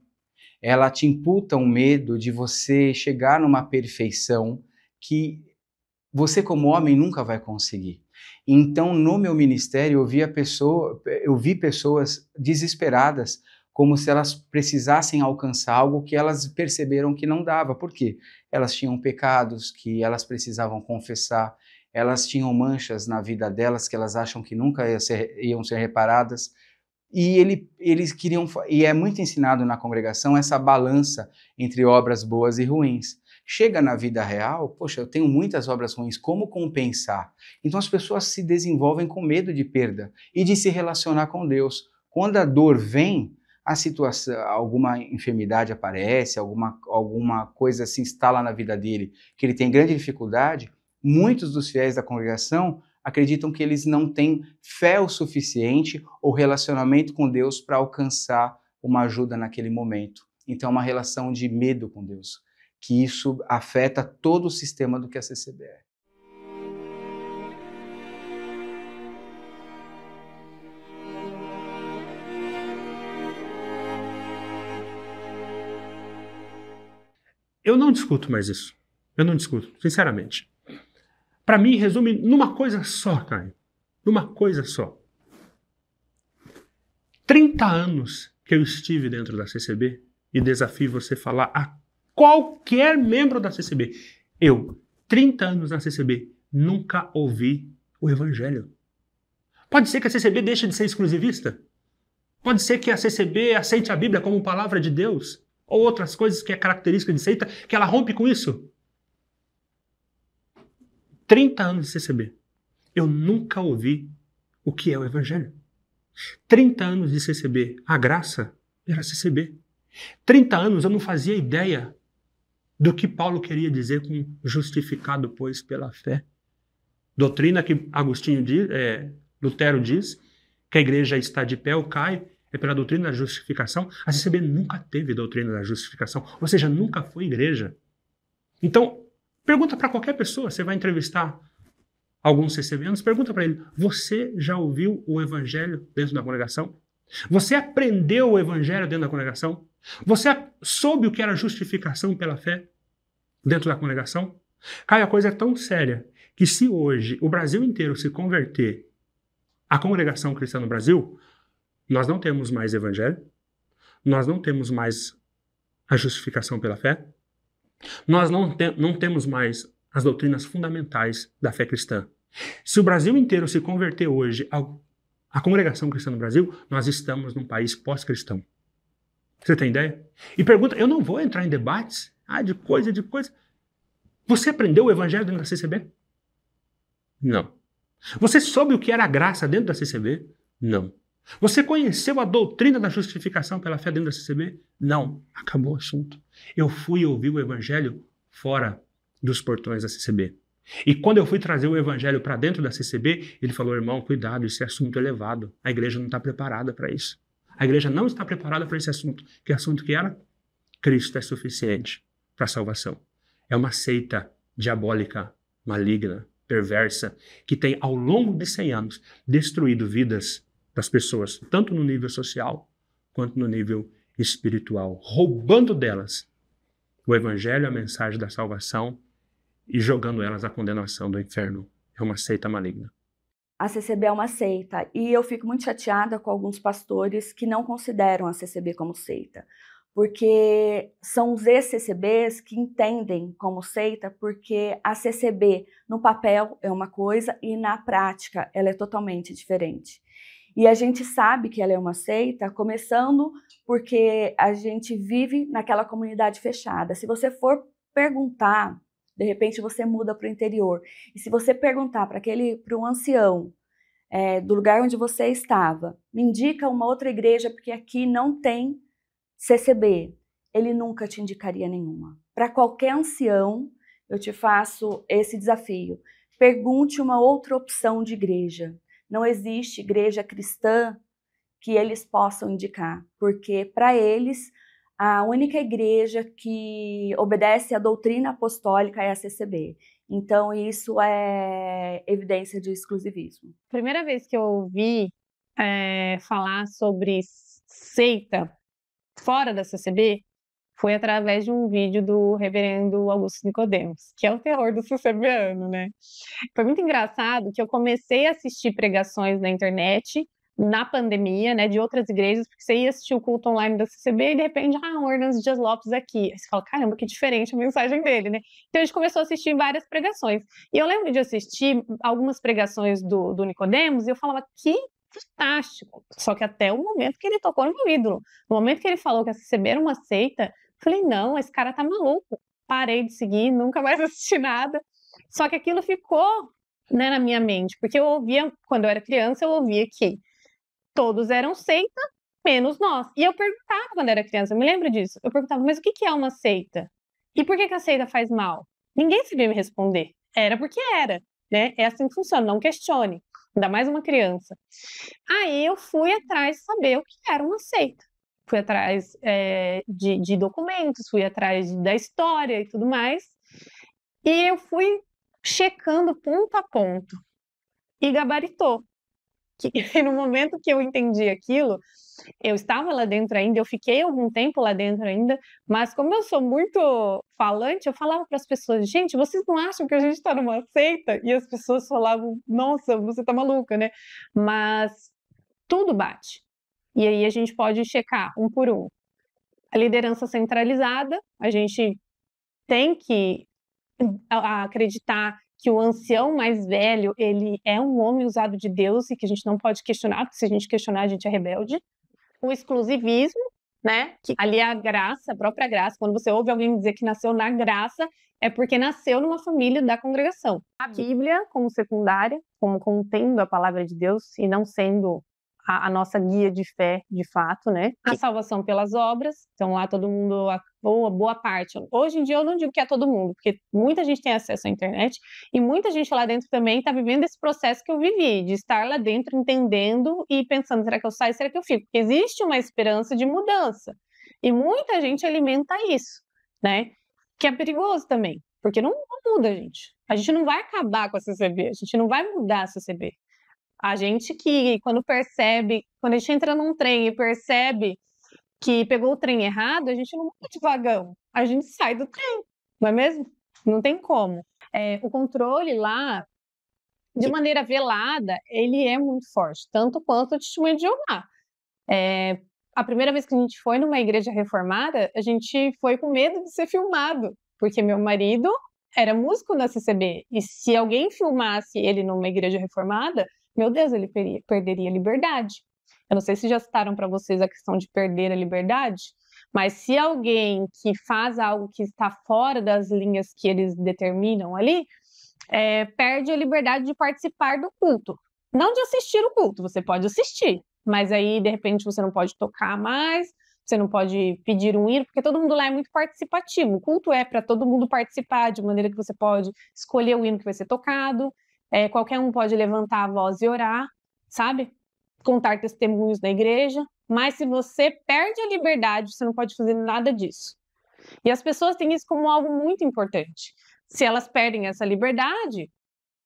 S3: Ela te imputa um medo de você chegar numa perfeição que você como homem nunca vai conseguir. Então, no meu ministério, eu vi pessoas desesperadas, como se elas precisassem alcançar algo que elas perceberam que não dava. Por quê? Elas tinham pecados que elas precisavam confessar, elas tinham manchas na vida delas que elas acham que nunca iam ser reparadas. E eles queriam, e é muito ensinado na congregação essa balança entre obras boas e ruins. Chega na vida real, poxa, eu tenho muitas obras ruins, como compensar? Então as pessoas se desenvolvem com medo de perda e de se relacionar com Deus. Quando a dor vem, a situação, alguma enfermidade aparece, alguma coisa se instala na vida dele, que ele tem grande dificuldade, muitos dos fiéis da congregação acreditam que eles não têm fé o suficiente ou relacionamento com Deus para alcançar uma ajuda naquele momento. Então é uma relação de medo com Deus, que isso afeta todo o sistema do que a CCB é.
S5: Eu não discuto mais isso. Eu não discuto, sinceramente. Para mim, resume numa coisa só, Caio. Numa coisa só. 30 anos que eu estive dentro da CCB e desafio você falar a qualquer membro da CCB. Eu 30 anos na CCB, nunca ouvi o evangelho. Pode ser que a CCB deixe de ser exclusivista. Pode ser que a CCB aceite a Bíblia como palavra de Deus, ou outras coisas que é característica de seita, que ela rompe com isso. 30 anos de CCB. Eu nunca ouvi o que é o evangelho. 30 anos de CCB. A graça era CCB. 30 anos eu não fazia ideia do que Paulo queria dizer com justificado, pois, pela fé. Doutrina que Lutero diz que a igreja está de pé ou cai é pela doutrina da justificação. A CCB nunca teve doutrina da justificação, ou seja, nunca foi igreja. Então, pergunta para qualquer pessoa, você vai entrevistar alguns CCBanos, pergunta para ele, você já ouviu o evangelho dentro da congregação? Você aprendeu o evangelho dentro da congregação? Você soube o que era justificação pela fé dentro da congregação? Caio, a coisa é tão séria que se hoje o Brasil inteiro se converter à congregação cristã no Brasil, nós não temos mais evangelho, nós não temos mais a justificação pela fé, nós não temos mais as doutrinas fundamentais da fé cristã. Se o Brasil inteiro se converter hoje à congregação cristã no Brasil, nós estamos num país pós-cristão. Você tem ideia? E pergunta, eu não vou entrar em debates de coisa. Você aprendeu o evangelho dentro da CCB? Não. Você soube o que era a graça dentro da CCB? Não. Você conheceu a doutrina da justificação pela fé dentro da CCB? Não. Acabou o assunto. Eu fui ouvir o evangelho fora dos portões da CCB. E quando eu fui trazer o evangelho para dentro da CCB, ele falou, irmão, cuidado, esse assunto é elevado. A igreja não está preparada para isso. A igreja não está preparada para esse assunto. Que assunto que era? Cristo é suficiente para a salvação. É uma seita diabólica, maligna, perversa, que tem, ao longo de 100 anos, destruído vidas das pessoas, tanto no nível social, quanto no nível espiritual, roubando delas o evangelho, a mensagem da salvação e jogando elas à condenação do inferno. É uma seita maligna.
S1: A CCB é uma seita e eu fico muito chateada com alguns pastores que não consideram a CCB como seita, porque são os ex-CCBs que entendem como seita, porque a CCB no papel é uma coisa e na prática ela é totalmente diferente. E a gente sabe que ela é uma seita, começando porque a gente vive naquela comunidade fechada. Se você for perguntar, de repente você muda para o interior, e se você perguntar para um ancião do lugar onde você estava, me indica uma outra igreja porque aqui não tem CCB, ele nunca te indicaria nenhuma. Para qualquer ancião, eu te faço esse desafio. Pergunte uma outra opção de igreja. Não existe igreja cristã que eles possam indicar, porque para eles a única igreja que obedece à doutrina apostólica é a CCB. Então isso é evidência de exclusivismo.
S4: Primeira vez que eu ouvi falar sobre seita fora da CCB foi através de um vídeo do reverendo Augusto Nicodemos, que é o terror do CCBano, né? Foi muito engraçado que eu comecei a assistir pregações na internet na pandemia, né, de outras igrejas, porque você ia assistir o culto online da CCB e de repente, o Hernandes Dias Lopes aqui. Aí você fala, caramba, que diferente a mensagem dele, né? Então a gente começou a assistir várias pregações. E eu lembro de assistir algumas pregações do Nicodemos e eu falava, que fantástico. Só que até o momento que ele tocou no meu ídolo, no momento que ele falou que a CCB era uma seita, falei, não, esse cara tá maluco. Parei de seguir, nunca mais assisti nada. Só que aquilo ficou, né, na minha mente, porque eu ouvia, quando eu era criança, eu ouvia que todos eram seita, menos nós. E eu perguntava quando era criança, eu me lembro disso, eu perguntava, mas o que é uma seita? E por que a seita faz mal? Ninguém sabia me responder. Era porque era, né? É assim que funciona, não questione. Ainda mais uma criança. Aí eu fui atrás de saber o que era uma seita. Fui atrás de documentos, fui atrás da história e tudo mais. E eu fui checando ponto a ponto. E gabaritou. E no momento que eu entendi aquilo, eu estava lá dentro ainda, eu fiquei algum tempo lá dentro ainda, mas como eu sou muito falante, eu falava para as pessoas, gente, vocês não acham que a gente está numa seita? E as pessoas falavam, nossa, você tá maluca, né? Mas tudo bate. E aí a gente pode checar um por um. A liderança centralizada, a gente tem que a acreditar que o ancião mais velho, ele é um homem usado de Deus e que a gente não pode questionar, porque se a gente questionar, a gente é rebelde. O exclusivismo, né? Que ali é a graça, a própria graça. Quando você ouve alguém dizer que nasceu na graça, é porque nasceu numa família da congregação. A Bíblia como secundária, como contendo a palavra de Deus e não sendo a nossa guia de fé, de fato, né? A salvação pelas obras, então lá todo mundo, ou a boa parte. Hoje em dia eu não digo que é todo mundo, porque muita gente tem acesso à internet e muita gente lá dentro também está vivendo esse processo que eu vivi, de estar lá dentro entendendo e pensando, será que eu saio, será que eu fico? Porque existe uma esperança de mudança e muita gente alimenta isso, né? Que é perigoso também, porque não muda, gente. A gente não vai acabar com a CCB, a gente não vai mudar a CCB. A gente que, quando a gente entra num trem e percebe que pegou o trem errado, a gente não muda de vagão, a gente sai do trem, não é mesmo? Não tem como. O controle lá, de maneira velada, ele é muito forte, tanto quanto o testemunho de Jeová. A primeira vez que a gente foi numa igreja reformada, a gente foi com medo de ser filmado, porque meu marido era músico na CCB, e se alguém filmasse ele numa igreja reformada, meu Deus, ele perderia a liberdade. Eu não sei se já citaram para vocês a questão de perder a liberdade, mas se alguém que faz algo que está fora das linhas que eles determinam ali, perde a liberdade de participar do culto. Não de assistir o culto, você pode assistir, mas aí, de repente, você não pode tocar mais, você não pode pedir um hino, porque todo mundo lá é muito participativo. O culto é para todo mundo participar, de maneira que você pode escolher o hino que vai ser tocado, qualquer um pode levantar a voz e orar, sabe? Contar testemunhos da igreja, mas se você perde a liberdade, você não pode fazer nada disso. E as pessoas têm isso como algo muito importante. Se elas perdem essa liberdade,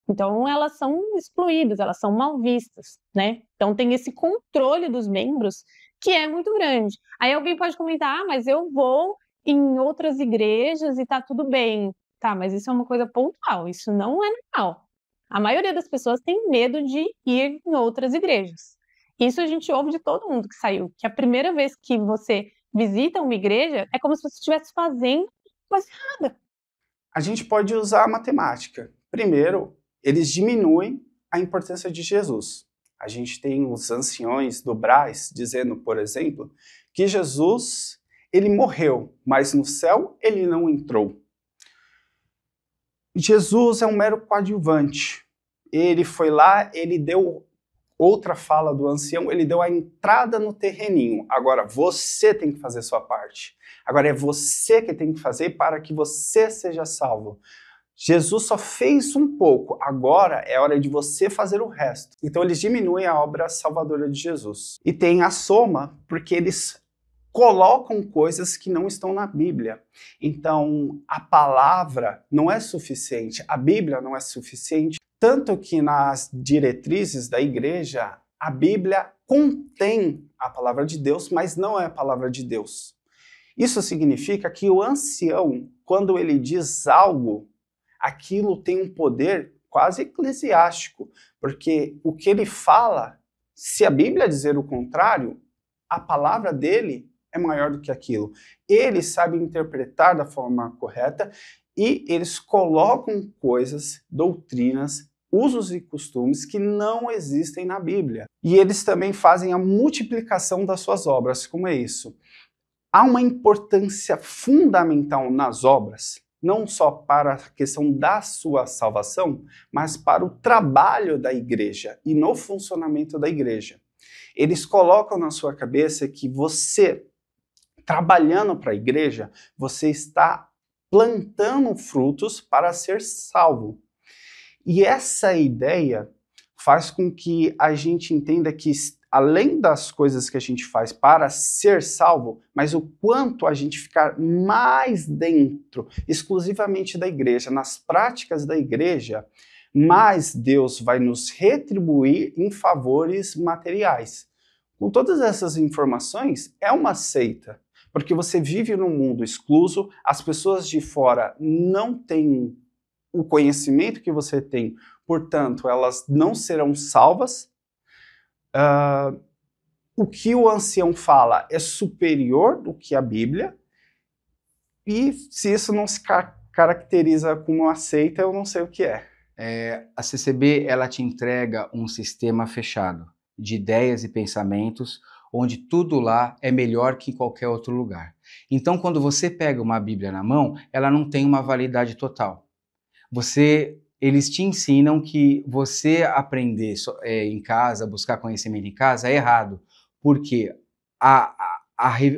S4: então elas são excluídas, elas são mal vistas, né? Então tem esse controle dos membros que é muito grande. Aí alguém pode comentar, mas eu vou em outras igrejas e tá tudo bem. Tá, mas isso é uma coisa pontual, isso não é normal. A maioria das pessoas tem medo de ir em outras igrejas. Isso a gente ouve de todo mundo que saiu, que a primeira vez que você visita uma igreja é como se você estivesse fazendo coisa errada.
S2: A gente pode usar a matemática. Primeiro, eles diminuem a importância de Jesus. A gente tem os anciões do Brás dizendo, por exemplo, que Jesus, ele morreu, mas no céu ele não entrou. Jesus é um mero coadjuvante. Ele foi lá, ele deu outra fala do ancião, ele deu a entrada no terreninho. Agora você tem que fazer sua parte. Agora é você que tem que fazer para que você seja salvo. Jesus só fez um pouco, agora é hora de você fazer o resto. Então eles diminuem a obra salvadora de Jesus. E tem a soma, porque eles colocam coisas que não estão na Bíblia. Então a palavra não é suficiente, a Bíblia não é suficiente. Tanto que nas diretrizes da igreja, a Bíblia contém a palavra de Deus, mas não é a palavra de Deus. Isso significa que o ancião, quando ele diz algo, aquilo tem um poder quase eclesiástico, porque o que ele fala, se a Bíblia dizer o contrário, a palavra dele é maior do que aquilo. Ele sabe interpretar da forma correta e eles colocam coisas, doutrinas, usos e costumes que não existem na Bíblia. E eles também fazem a multiplicação das suas obras. Como é isso? Há uma importância fundamental nas obras, não só para a questão da sua salvação, mas para o trabalho da igreja e no funcionamento da igreja. Eles colocam na sua cabeça que você, trabalhando para a igreja, você está plantando frutos para ser salvo. E essa ideia faz com que a gente entenda que, além das coisas que a gente faz para ser salvo, mas o quanto a gente ficar mais dentro, exclusivamente da igreja, nas práticas da igreja, mais Deus vai nos retribuir em favores materiais. Com todas essas informações, é uma seita, porque você vive num mundo excluso, as pessoas de fora não têm o conhecimento que você tem, portanto, elas não serão salvas. O que o ancião fala é superior do que a Bíblia, e se isso não se caracteriza como uma seita, eu não sei o que é.
S3: A CCB, ela te entrega um sistema fechado de ideias e pensamentos, onde tudo lá é melhor que em qualquer outro lugar. Então, quando você pega uma Bíblia na mão, ela não tem uma validade total. Eles te ensinam que você aprender em casa, buscar conhecimento em casa, é errado, porque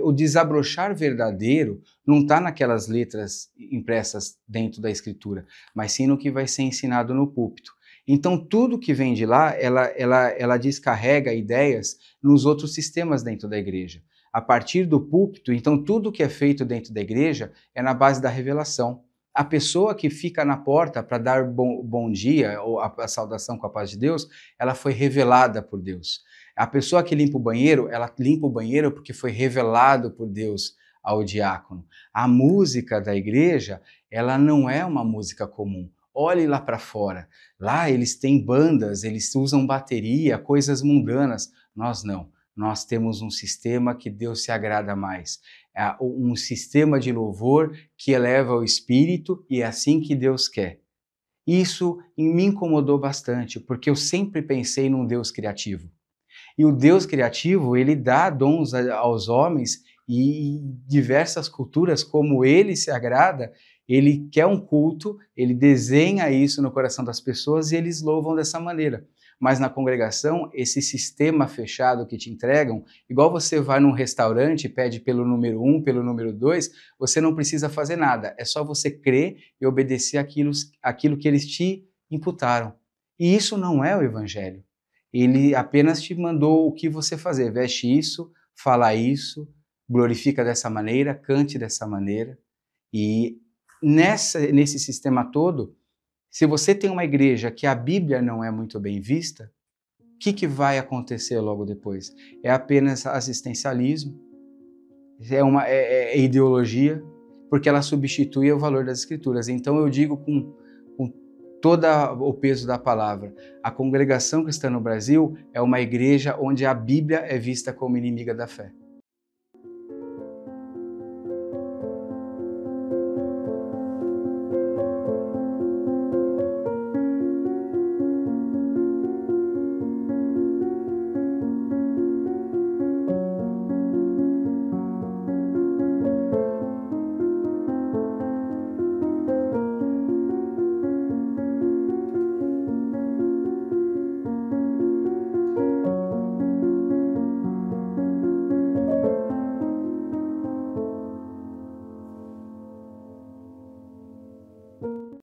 S3: o desabrochar verdadeiro não está naquelas letras impressas dentro da escritura, mas sim no que vai ser ensinado no púlpito. Então, tudo que vem de lá, ela descarrega ideias nos outros sistemas dentro da igreja. A partir do púlpito, então, tudo que é feito dentro da igreja é na base da revelação. A pessoa que fica na porta para dar bom dia, ou a saudação com a paz de Deus, ela foi revelada por Deus. A pessoa que limpa o banheiro, ela limpa o banheiro porque foi revelado por Deus ao diácono. A música da igreja, ela não é uma música comum. Olhe lá para fora. Lá eles têm bandas, eles usam bateria, coisas mundanas. Nós não. Nós temos um sistema que Deus se agrada mais. Um sistema de louvor que eleva o espírito e é assim que Deus quer. Isso me incomodou bastante, porque eu sempre pensei num Deus criativo. E o Deus criativo, ele dá dons aos homens e diversas culturas, como ele se agrada, ele quer um culto, ele desenha isso no coração das pessoas e eles louvam dessa maneira. Mas na congregação, esse sistema fechado que te entregam, igual você vai num restaurante e pede pelo número 1, pelo número 2, você não precisa fazer nada, é só você crer e obedecer aquilo que eles te imputaram. E isso não é o evangelho. Ele apenas te mandou o que você fazer, veste isso, fala isso, glorifica dessa maneira, cante dessa maneira. E nesse sistema todo, se você tem uma igreja que a Bíblia não é muito bem vista, o que vai acontecer logo depois? É apenas assistencialismo, é ideologia, porque ela substitui o valor das Escrituras. Então eu digo com todo o peso da palavra, a congregação cristã no Brasil é uma igreja onde a Bíblia é vista como inimiga da fé.